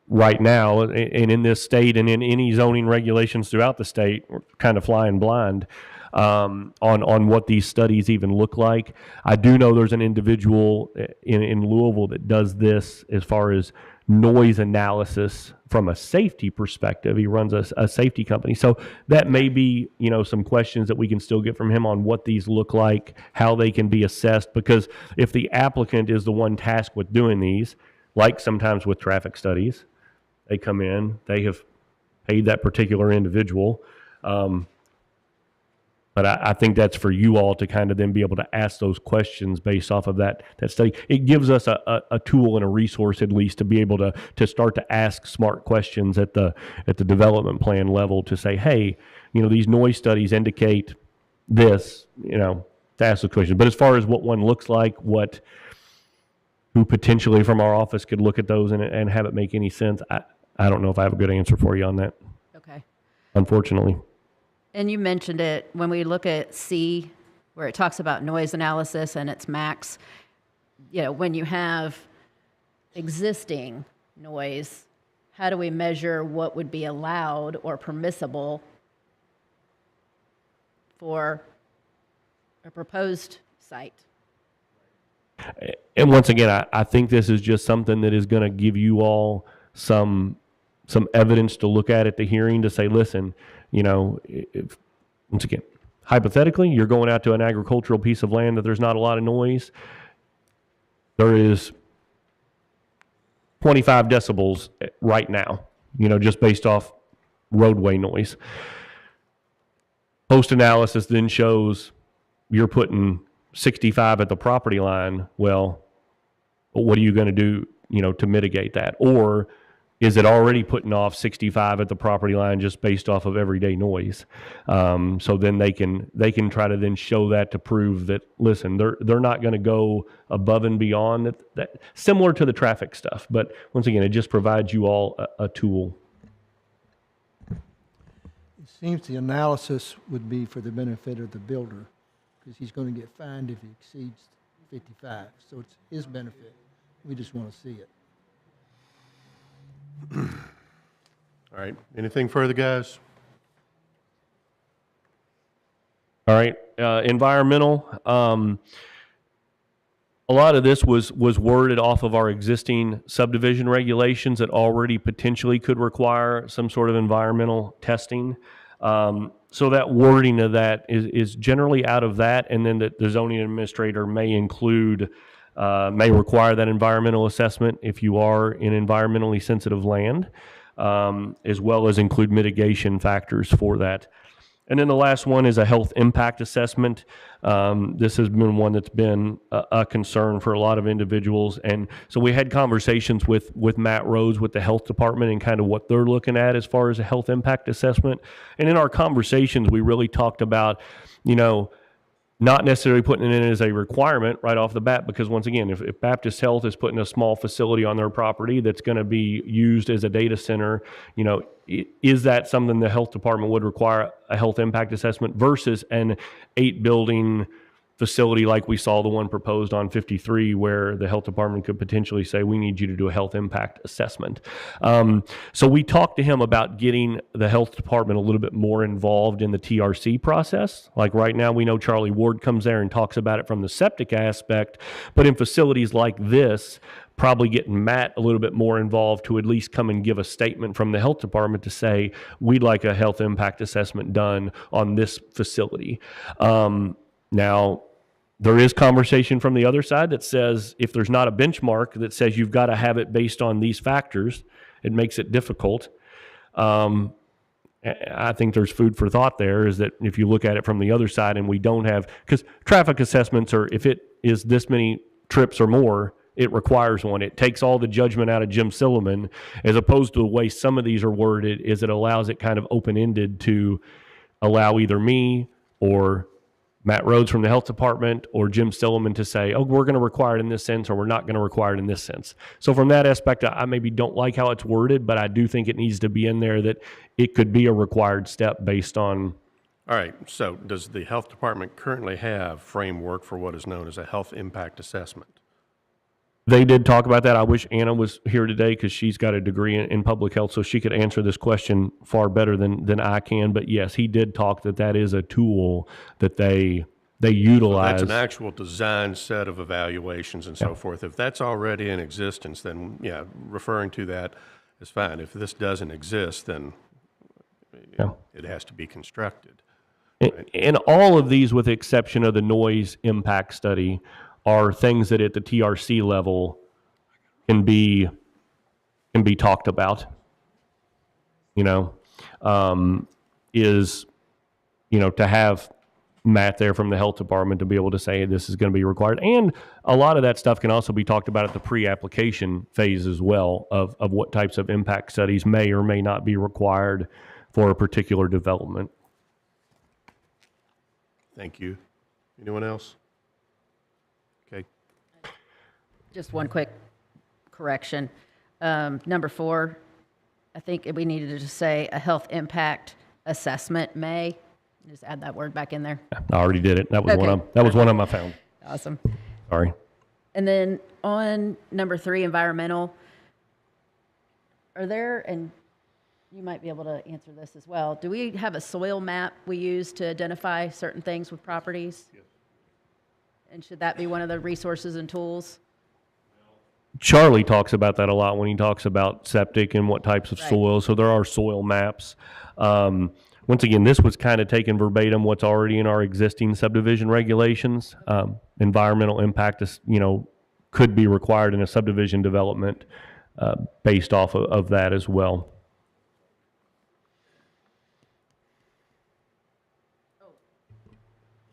right now, and in this state and in any zoning regulations throughout the state, we're kind of flying blind on what these studies even look like. I do know there's an individual in Louisville that does this as far as noise analysis from a safety perspective. He runs a safety company. So that may be, some questions that we can still get from him on what these look like, how they can be assessed, because if the applicant is the one tasked with doing these, like sometimes with traffic studies, they come in, they have paid that particular individual. But I think that's for you all to kind of then be able to ask those questions based off of that study. It gives us a tool and a resource at least to be able to start to ask smart questions at the development plan level to say, hey, these noise studies indicate this, to ask the question. But as far as what one looks like, who potentially from our office could look at those and have it make any sense, I don't know if I have a good answer for you on that,
Okay.
unfortunately.
And you mentioned it, when we look at C, where it talks about noise analysis and its max, when you have existing noise, how do we measure what would be allowed or permissible for a proposed site?
And once again, I think this is just something that is going to give you all some evidence to look at the hearing to say, listen, if, once again, hypothetically, you're going out to an agricultural piece of land that there's not a lot of noise. There is 25 decibels right now, just based off roadway noise. Post-analysis then shows you're putting 65 at the property line. Well, what are you going to do, to mitigate that? Or is it already putting off 65 at the property line just based off of everyday noise? So then they can try to then show that to prove that, listen, they're not going to go above and beyond that, similar to the traffic stuff. But once again, it just provides you all a tool.
It seems the analysis would be for the benefit of the builder, because he's going to get fined if he exceeds 55. So it's his benefit. We just want to see it.
All right, anything further, guys?
All right, environmental. A lot of this was worded off of our existing subdivision regulations that already potentially could require some sort of environmental testing. So that wording of that is generally out of that, and then the zoning administrator may require that environmental assessment if you are in environmentally sensitive land, as well as include mitigation factors for that. And then the last one is a health impact assessment. This has been one that's been a concern for a lot of individuals. And so we had conversations with Matt Rhodes with the health department and kind of what they're looking at as far as a health impact assessment. And in our conversations, we really talked about, not necessarily putting it in as a requirement right off the bat, because once again, if Baptist Health is putting a small facility on their property that's going to be used as a data center, is that something the health department would require a health impact assessment versus an 8-building facility like we saw the one proposed on 53, where the health department could potentially say, we need you to do a health impact assessment. So we talked to him about getting the health department a little bit more involved in the TRC process. Like right now, we know Charlie Ward comes there and talks about it from the septic aspect, but in facilities like this, probably getting Matt a little bit more involved to at least come and give a statement from the health department to say, we'd like a health impact assessment done on this facility. Now, there is conversation from the other side that says if there's not a benchmark that says you've got to have it based on these factors, it makes it difficult. I think there's food for thought there, is that if you look at it from the other side and we don't have, because traffic assessments are, if it is this many trips or more, it requires one. It takes all the judgment out of Jim Silliman, as opposed to the way some of these are worded, is it allows it kind of open-ended to allow either me or Matt Rhodes from the health department or Jim Silliman to say, oh, we're going to require it in this sense, or we're not going to require it in this sense. So from that aspect, I maybe don't like how it's worded, but I do think it needs to be in there that it could be a required step based on.
All right, so does the health department currently have framework for what is known as a health impact assessment?
They did talk about that. I wish Anna was here today because she's got a degree in public health, so she could answer this question far better than I can. But yes, he did talk that is a tool that they utilize.
So that's an actual design set of evaluations and so forth. If that's already in existence, then yeah, referring to that is fine. If this doesn't exist, then it has to be constructed. Right?
And all of these, with the exception of the noise impact study, are things that at the TRC level can be talked about. To have Matt there from the health department to be able to say this is going to be required. And a lot of that stuff can also be talked about at the pre-application phase as well of what types of impact studies may or may not be required for a particular development.
Thank you. Anyone else? Okay.
Just one quick correction. Number 4, I think we needed to just say a health impact assessment may. Just add that word back in there.
I already did it. That was
Okay.
one of them I found.
Awesome.
Sorry.
And then on number 3, environmental, are there, and you might be able to answer this as well, do we have a soil map we use to identify certain things with properties? Yes. And should that be one of the resources and tools?
Charlie talks about that a lot when he talks about septic and what types of
Right.
soil. So there are soil maps. Once again, this was kind of taken verbatim what's already in our existing subdivision regulations. Environmental impact is, could be required in a subdivision development based off of that as well.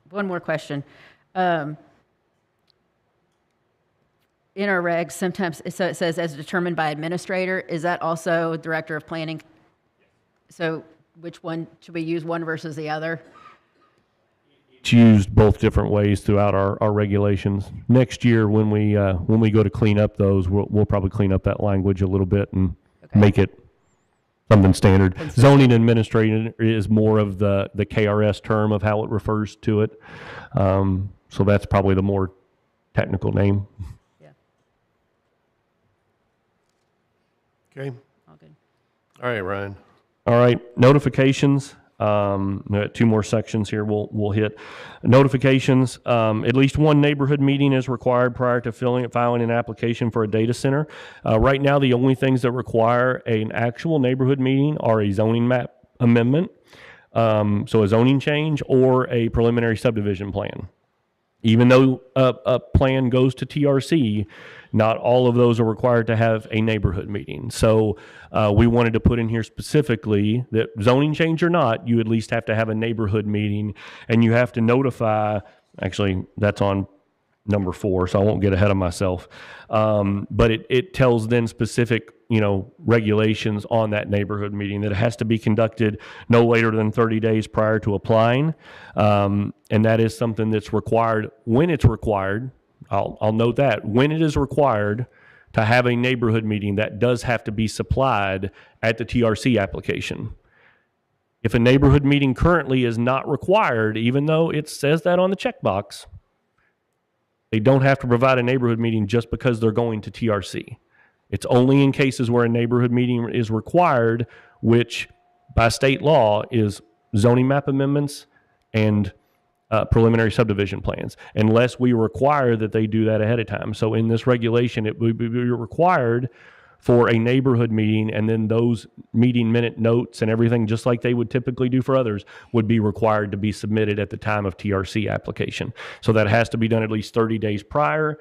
One more question. In our regs, sometimes it says as determined by administrator. Is that also director of planning? So which one, should we use one versus the other?
It's used both different ways throughout our regulations. Next year, when we go to clean up those, we'll probably clean up that language a little bit and make it something standard. Zoning administrator is more of the KRS term of how it refers to it. So that's probably the more technical name.
Yeah.
Okay.
All good.
All right, Ryan.
All right, notifications. We got 2 more sections here we'll hit. Notifications, at least one neighborhood meeting is required prior to filing an application for a data center. Right now, the only things that require an actual neighborhood meeting are a zoning map amendment, so a zoning change, or a preliminary subdivision plan. Even though a plan goes to TRC, not all of those are required to have a neighborhood meeting. So we wanted to put in here specifically that zoning change or not, you at least have to have a neighborhood meeting, and you have to notify, actually that's on number 4, so I won't get ahead of myself. But it tells then specific, regulations on that neighborhood meeting that it has to be conducted no later than 30 days prior to applying. And that is something that's required when it's required. I'll note that when it is required to have a neighborhood meeting, that does have to be supplied at the TRC application. If a neighborhood meeting currently is not required, even though it says that on the checkbox, they don't have to provide a neighborhood meeting just because they're going to TRC. It's only in cases where a neighborhood meeting is required, which by state law is zoning map amendments and preliminary subdivision plans, unless we require that they do that ahead of time. So in this regulation, it would be required for a neighborhood meeting, and then those meeting minute notes and everything, just like they would typically do for others, would be required to be submitted at the time of TRC application. So that has to be done at least 30 days prior.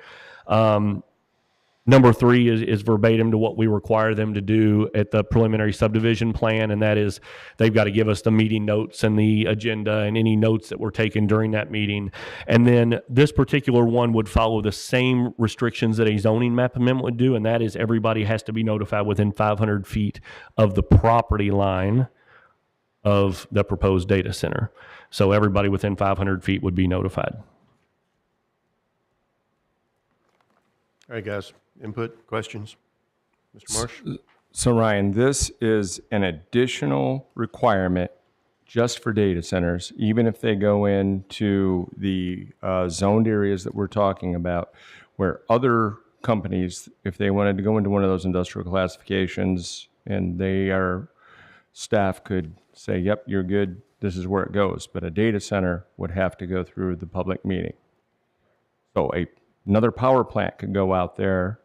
Number 3 is verbatim to what we require them to do at the preliminary subdivision plan, and that is they've got to give us the meeting notes and the agenda and any notes that were taken during that meeting. And then this particular one would follow the same restrictions that a zoning map amendment would do, and that is everybody has to be notified within 500 feet of the property line of the proposed data center. So everybody within 500 feet would be notified.
All right, guys. Input, questions? Mr. Marsh?
So Ryan, this is an additional requirement just for data centers, even if they go into the zoned areas that we're talking about, where other companies, if they wanted to go into one of those industrial classifications and staff could say, yep, you're good, this is where it goes. But a data center would have to go through the public meeting. So another power plant could go out there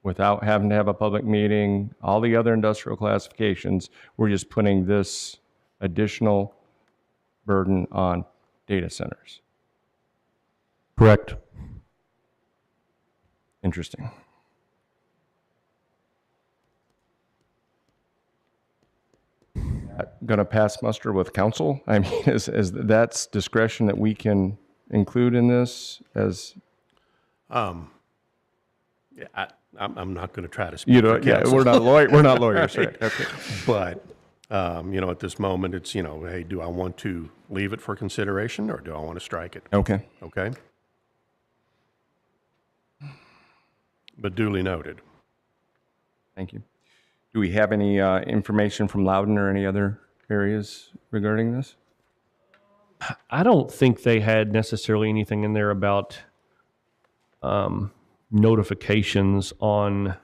without having to have a public meeting. All the other industrial classifications, we're just putting this additional burden on data centers.
Correct.
Interesting. going to pass muster with council? I mean, is that's discretion that we can include in this as?
Yeah, I'm not going to try to speak
You
for
know, yeah,
council.
we're not lawyers, right? Okay.
But, at this moment, it's, hey, do I want to leave it for consideration or do I want to strike it?
Okay.
Okay? But duly noted.
Thank you. Do we have any information from Loudon or any other areas regarding this?
I don't think they had necessarily anything in there about notifications on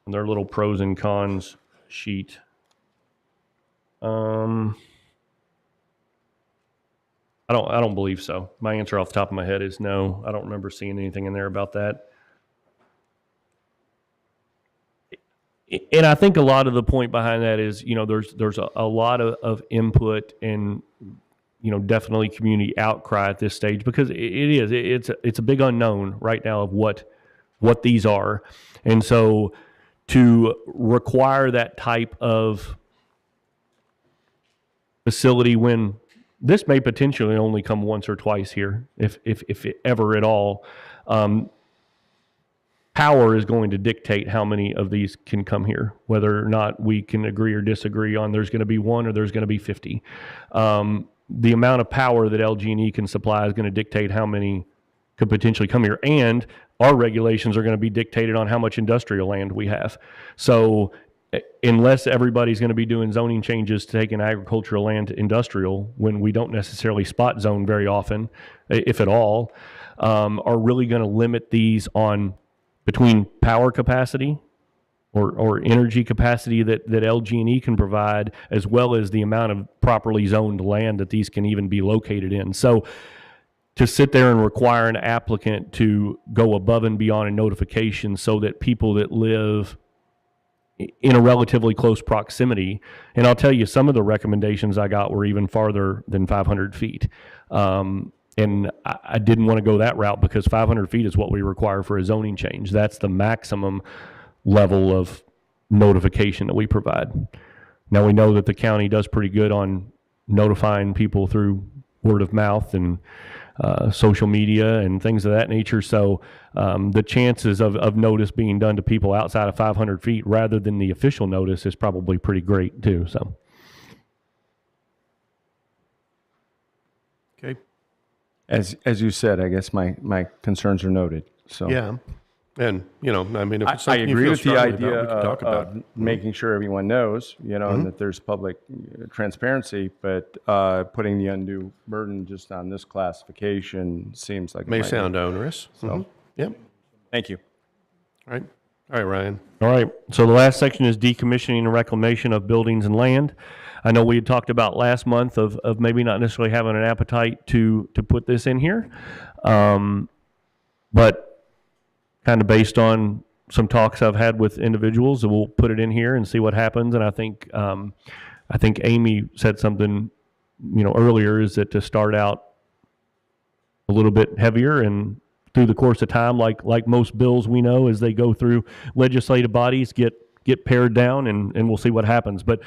their little pros and cons sheet. I don't believe so. My answer off the top of my head is no. I don't remember seeing anything in there about that. And I think a lot of the point behind that is, there's a lot of input and, definitely community outcry at this stage because it's a big unknown right now of what these are. And so to require that type of facility when this may potentially only come once or twice here, if it ever at all, power is going to dictate how many of these can come here, whether or not we can agree or disagree on there's going to be one or there's going to be 50. The amount of power that LG&E can supply is going to dictate how many could potentially come here. And our regulations are going to be dictated on how much industrial land we have. So unless everybody's going to be doing zoning changes to taking agricultural land to industrial, when we don't necessarily spot zone very often, if at all, are really going to limit these on between power capacity or energy capacity that LG&E can provide, as well as the amount of properly zoned land that these can even be located in. So to sit there and require an applicant to go above and beyond a notification so that people that live in a relatively close proximity, and I'll tell you, some of the recommendations I got were even farther than 500 feet. And I didn't want to go that route because 500 feet is what we require for a zoning change. That's the maximum level of notification that we provide. Now, we know that the county does pretty good on notifying people through word of mouth and social media and things of that nature. So the chances of notice being done to people outside of 500 feet rather than the official notice is probably pretty great too. So.
Okay.
As you said, I guess my concerns are noted. So
Yeah. And, if it's
I
something you
agree
feel
with the
strongly
idea
about, we can talk about
of
it.
making sure everyone knows, and that there's public transparency, but putting the undue burden just on this classification seems like it
May
might
sound
be.
onerous.
So,
Yep.
thank you.
All right, Ryan.
All right, so the last section is decommissioning and reclamation of buildings and land. I know we had talked about last month of maybe not necessarily having an appetite to put this in here, but kind of based on some talks I've had with individuals, we'll put it in here and see what happens. And I think Amy said something, earlier, is that to start out a little bit heavier and through the course of time, like most bills we know, as they go through legislative bodies, get pared down, and we'll see what happens. But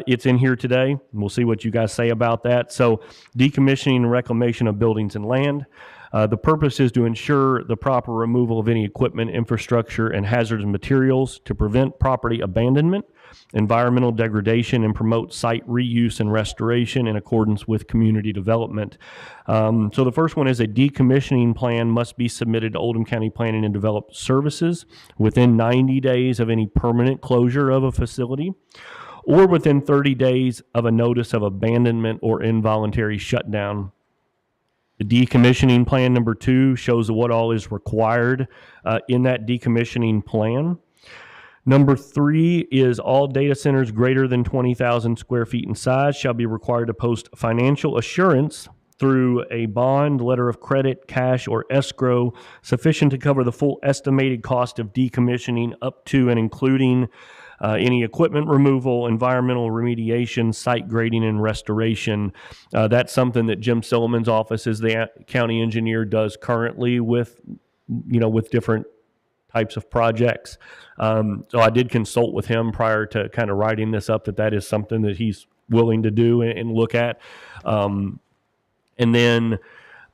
it's in here today, and we'll see what you guys say about that. So decommissioning and reclamation of buildings and land. The purpose is to ensure the proper removal of any equipment, infrastructure, and hazardous materials to prevent property abandonment, environmental degradation, and promote site reuse and restoration in accordance with community development. So the first one is a decommissioning plan must be submitted to Oldham County Planning and Development Services within 90 days of any permanent closure of a facility, or within 30 days of a notice of abandonment or involuntary shutdown. The decommissioning plan number 2 shows what all is required in that decommissioning plan. Number 3 is all data centers greater than 20,000 square feet in size shall be required to post financial assurance through a bond, letter of credit, cash, or escrow sufficient to cover the full estimated cost of decommissioning up to and including any equipment removal, environmental remediation, site grading, and restoration. That's something that Jim Silliman's office, as the county engineer, does currently with different types of projects. So I did consult with him prior to kind of writing this up, that is something that he's willing to do and look at. And then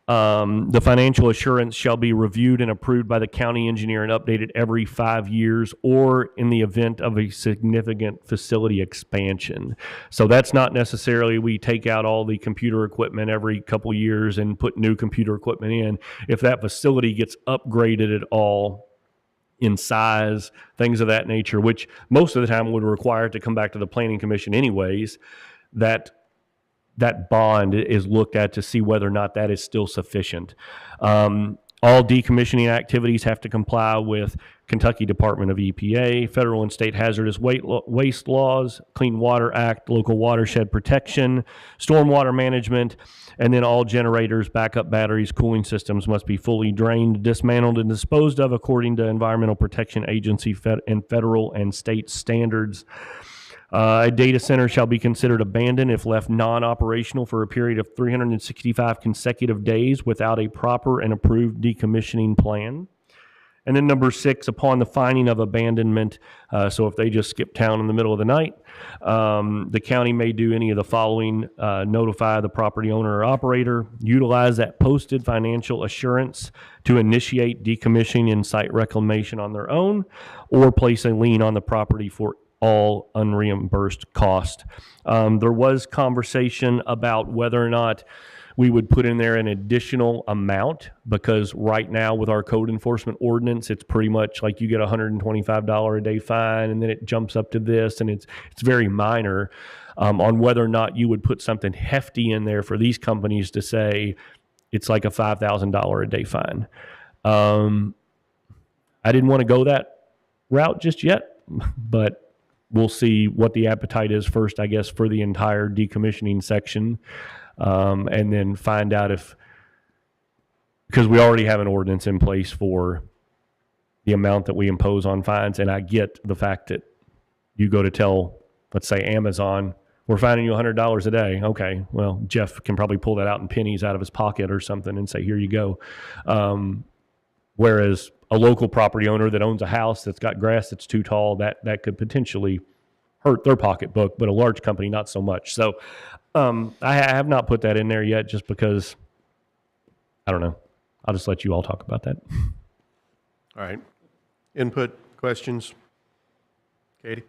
the financial assurance shall be reviewed and approved by the county engineer and updated every 5 years, or in the event of a significant facility expansion. So that's not necessarily we take out all the computer equipment every couple years and put new computer equipment in. If that facility gets upgraded at all in size, things of that nature, which most of the time would require it to come back to the planning commission anyways, that bond is looked at to see whether or not that is still sufficient. All decommissioning activities have to comply with Kentucky Department of EPA, federal and state hazardous waste laws, Clean Water Act, local watershed protection, stormwater management, and then all generators, backup batteries, cooling systems must be fully drained, dismantled, and disposed of according to Environmental Protection Agency and federal and state standards. A data center shall be considered abandoned if left non-operational for a period of 365 consecutive days without a proper and approved decommissioning plan. And then number 6, upon the finding of abandonment, so if they just skip town in the middle of the night, the county may do any of the following: notify the property owner or operator, utilize that posted financial assurance to initiate decommissioning and site reclamation on their own, or place a lien on the property for all unreimbursed cost. There was conversation about whether or not we would put in there an additional amount, because right now with our code enforcement ordinance, it's pretty much like you get a $125 a day fine, and then it jumps up to this, and it's very minor. On whether or not you would put something hefty in there for these companies to say it's like a $5,000 a day fine. I didn't want to go that route just yet, but we'll see what the appetite is first, I guess, for the entire decommissioning section, and then find out because we already have an ordinance in place for the amount that we impose on fines. And I get the fact that you go to tell, let's say, Amazon, we're fining you $100 a day. Okay, well, Jeff can probably pull that out in pennies out of his pocket or something and say, here you go. Whereas a local property owner that owns a house that's got grass that's too tall, that could potentially hurt their pocketbook, but a large company, not so much. So I have not put that in there yet, just because, I don't know. I'll just let you all talk about that.
All right. Input, questions? Katie?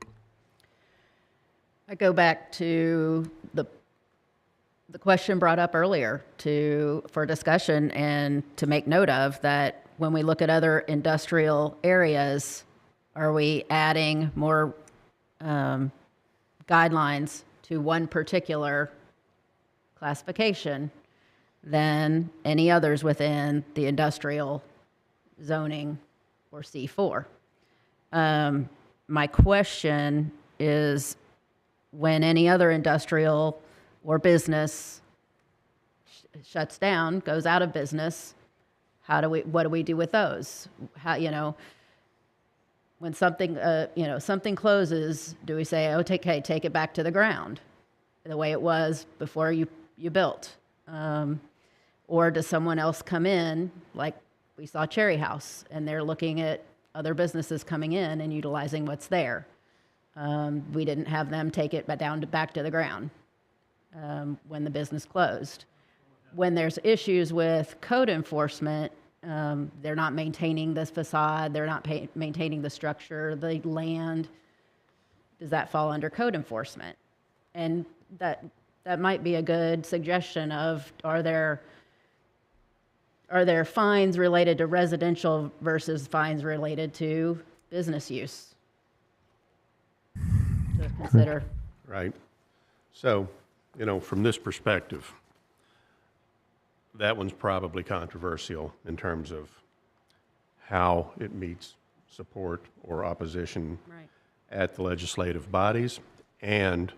I go back to the question brought up earlier for discussion and to make note of, that when we look at other industrial areas, are we adding more guidelines to one particular classification than any others within the industrial zoning or C4? My question is, when any other industrial or business shuts down, goes out of business, what do we do with those? When something, something closes, do we say, oh, take it back to the ground the way it was before you built? Or does someone else come in, like we saw Cherry House, and they're looking at other businesses coming in and utilizing what's there? We didn't have them take it back to the ground when the business closed. When there's issues with code enforcement, they're not maintaining this facade, they're not maintaining the structure, the land. Does that fall under code enforcement? And that might be a good suggestion of, are there fines related to residential versus fines related to business use to consider?
Right. So, from this perspective, that one's probably controversial in terms of how it meets support or opposition at the legislative bodies. And,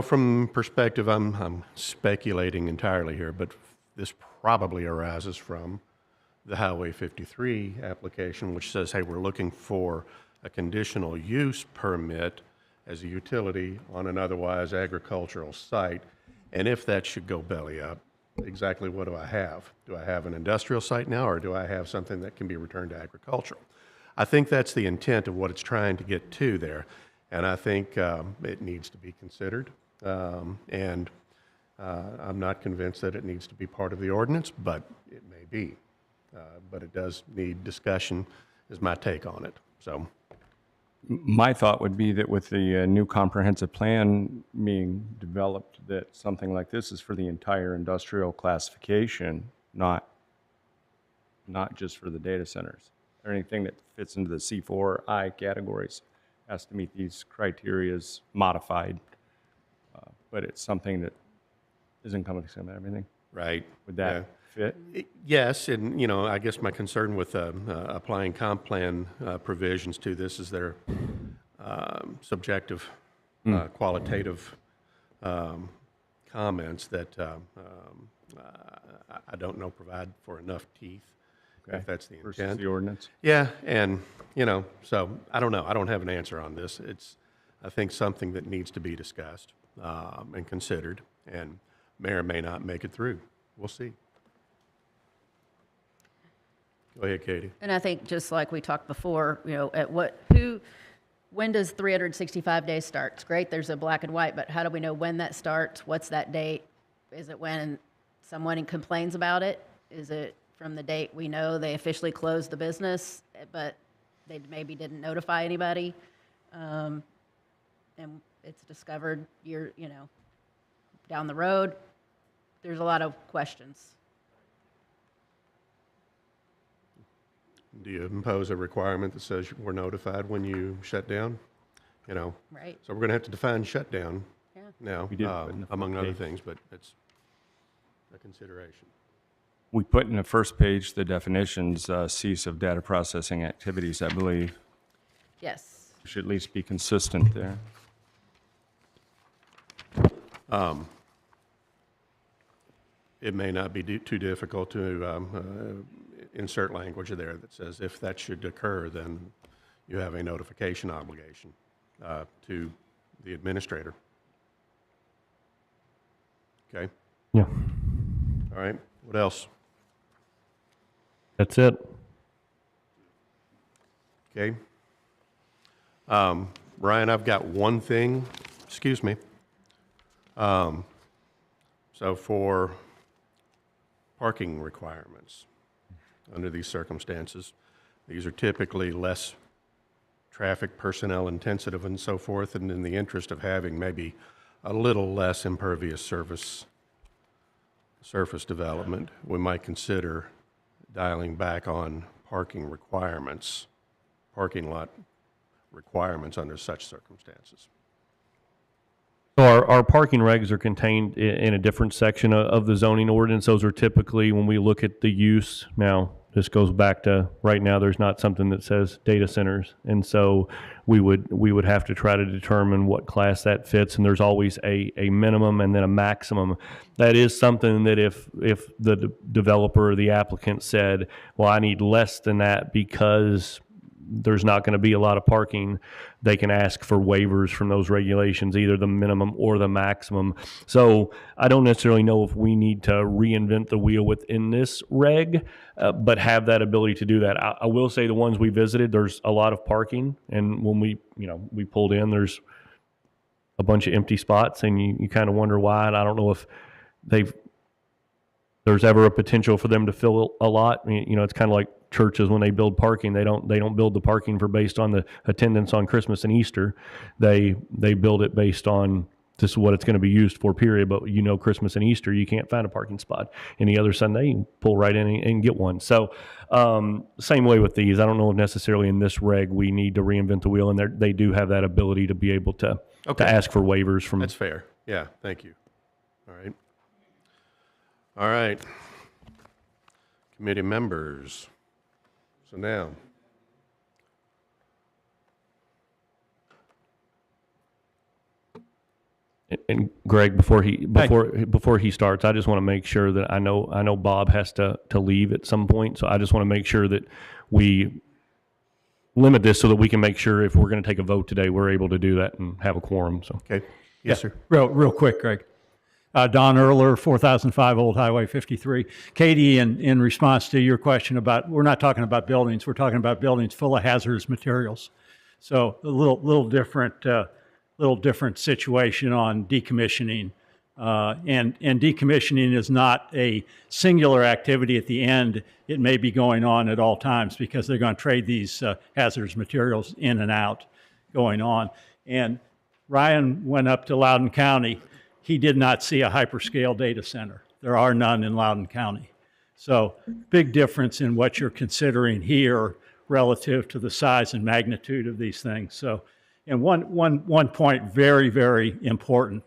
from perspective, I'm speculating entirely here, but this probably arises from the Highway 53 application, which says, hey, we're looking for a conditional use permit as a utility on an otherwise agricultural site. And if that should go belly up, exactly what do I have? Do I have an industrial site now, or do I have something that can be returned to agricultural? I think that's the intent of what it's trying to get to there. And I think it needs to be considered. And I'm not convinced that it needs to be part of the ordinance, but it may be. But it does need discussion, is my take on it. So,
My thought would be that with the new comprehensive plan being developed, that something like this is for the entire industrial classification, not just for the data centers. Or anything that fits into the C4I categories has to meet these criterias modified. But it's something that is encompassing everything.
right.
Would that
Yeah.
fit?
Yes, and, you know, I guess my concern with applying comp plan provisions to this is their subjective, qualitative comments that I don't know provide for enough teeth, if that's the
Versus
intent.
the ordinance?
Yeah, and, you know, so I don't know. I don't have an answer on this. It's, I think, something that needs to be discussed and considered, and may or may not make it through. We'll see. Go ahead, Katie.
And I think just like we talked before, you know, when does 365 days start? It's great, there's a black and white, but how do we know when that starts? What's that date? Is it when someone complains about it? Is it from the date we know they officially closed the business, but they maybe didn't notify anybody? And it's discovered down the road. There's a lot of questions.
Do you impose a requirement that says we're notified when you shut down? You know?
Right.
So we're going to have to define shutdown
Yeah.
now,
We did put in the
among
front
other
page.
things, but it's a consideration.
We put in the first page the definitions, cease of data processing activities, I believe.
Yes.
We should at least be consistent there.
It may not be too difficult to insert language there that says if that should occur, then you have a notification obligation to the administrator. Okay,
Yeah,
all right, what else?
that's it.
Okay. Ryan, I've got one thing, excuse me. So for parking requirements, under these circumstances, these are typically less traffic personnel intensive and so forth, and in the interest of having maybe a little less impervious surface development, we might consider dialing back on parking requirements, parking lot requirements under such circumstances.
So our parking regs are contained in a different section of the zoning ordinance. Those are typically when we look at the use. Now, this goes back to right now, there's not something that says data centers. And so we would have to try to determine what class that fits. And there's always a minimum and then a maximum. That is something that if the developer or the applicant said, well, I need less than that because there's not going to be a lot of parking, they can ask for waivers from those regulations, either the minimum or the maximum. So I don't necessarily know if we need to reinvent the wheel within this reg, but have that ability to do that. I will say the ones we visited, there's a lot of parking, and when we pulled in, there's a bunch of empty spots, and you kind of wonder why. And I don't know if there's ever a potential for them to fill a lot. I mean, it's kind of like churches when they build parking. They don't build the parking based on the attendance on Christmas and Easter. They build it based on this is what it's going to be used for, period. But Christmas and Easter, you can't find a parking spot. Any other Sunday, you can pull right in and get one. So same way with these. I don't know if necessarily in this reg we need to reinvent the wheel, and they do have that ability to be able to ask for waivers from.
That's fair. Yeah, thank you. All right. All right. Committee members. So now,
And Greg, before he starts, I just want to make sure that I know Bob has to leave at some point, so I just want to make sure that we limit this so that we can make sure if we're going to take a vote today, we're able to do that and have a quorum. So
okay, yes, sir.
Real quick, Greg. Don Erler, 4005 Old Highway 53. Katie, in response to your question about, we're not talking about buildings, we're talking about buildings full of hazardous materials. So a little different situation on decommissioning. And decommissioning is not a singular activity at the end. It may be going on at all times because they're going to trade these hazardous materials in and out going on. And Ryan went up to Loudoun County. He did not see a hyperscale data center. There are none in Loudoun County. So big difference in what you're considering here relative to the size and magnitude of these things. So, and one point very, very important.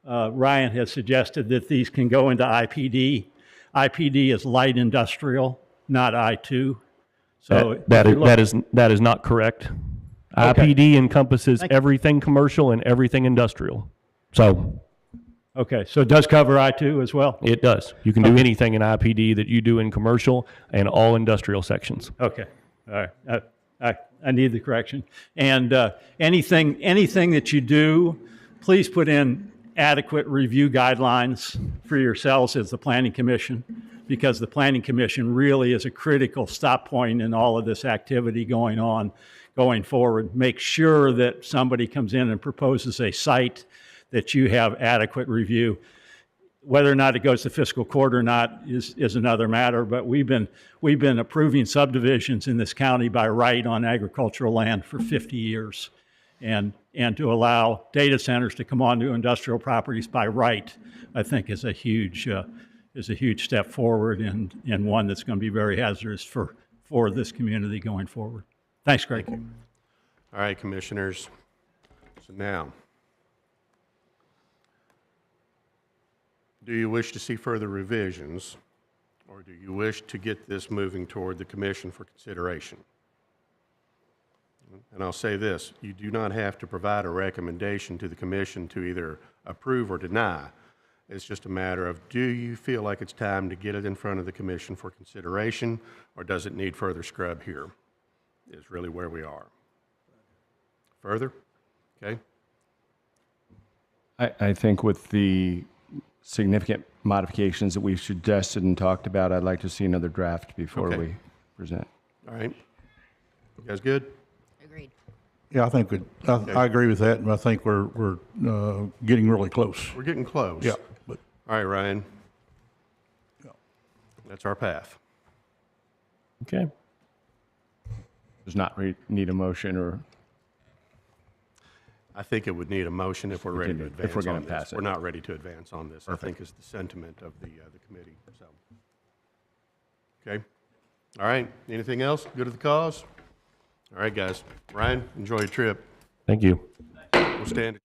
Ryan has suggested that these can go into IPD. IPD is light industrial, not I2. So
that is not correct.
Okay.
IPD encompasses everything commercial and everything industrial. So
Okay, so it does cover I2 as well?
it does. You can do anything in IPD that you do in commercial and all industrial sections.
Okay, all right. I need the correction. And anything that you do, please put in adequate review guidelines for yourselves as the Planning Commission, because the Planning Commission really is a critical stop point in all of this activity going on, going forward. Make sure that somebody comes in and proposes a site that you have adequate review. Whether or not it goes to fiscal court or not is another matter, but we've been approving subdivisions in this county by right on agricultural land for 50 years. And to allow data centers to come onto industrial properties by right, I think is a huge step forward and one that's going to be very hazardous for this community going forward. Thanks, Greg.
All right, commissioners. So now, do you wish to see further revisions, or do you wish to get this moving toward the commission for consideration? And I'll say this, you do not have to provide a recommendation to the commission to either approve or deny. It's just a matter of, do you feel like it's time to get it in front of the commission for consideration, or does it need further scrub here? Is really where we are. Further? Okay.
I think with the significant modifications that we've suggested and talked about, I'd like to see another draft before
Okay.
we present.
All right. You guys good?
Agreed.
Yeah, I think I agree with that, and I think we're getting really close.
We're getting close.
Yeah, but
All right, Ryan. That's our path.
Okay. Does not need a motion or?
I think it would need a motion if we're ready to advance
If we're gonna
on this.
pass it.
We're not ready to advance on this, I think is the sentiment of the committee, so. Okay. All right, anything else? Good to the cause? All right, guys. Ryan, enjoy your trip.
Thank you.
We'll stand.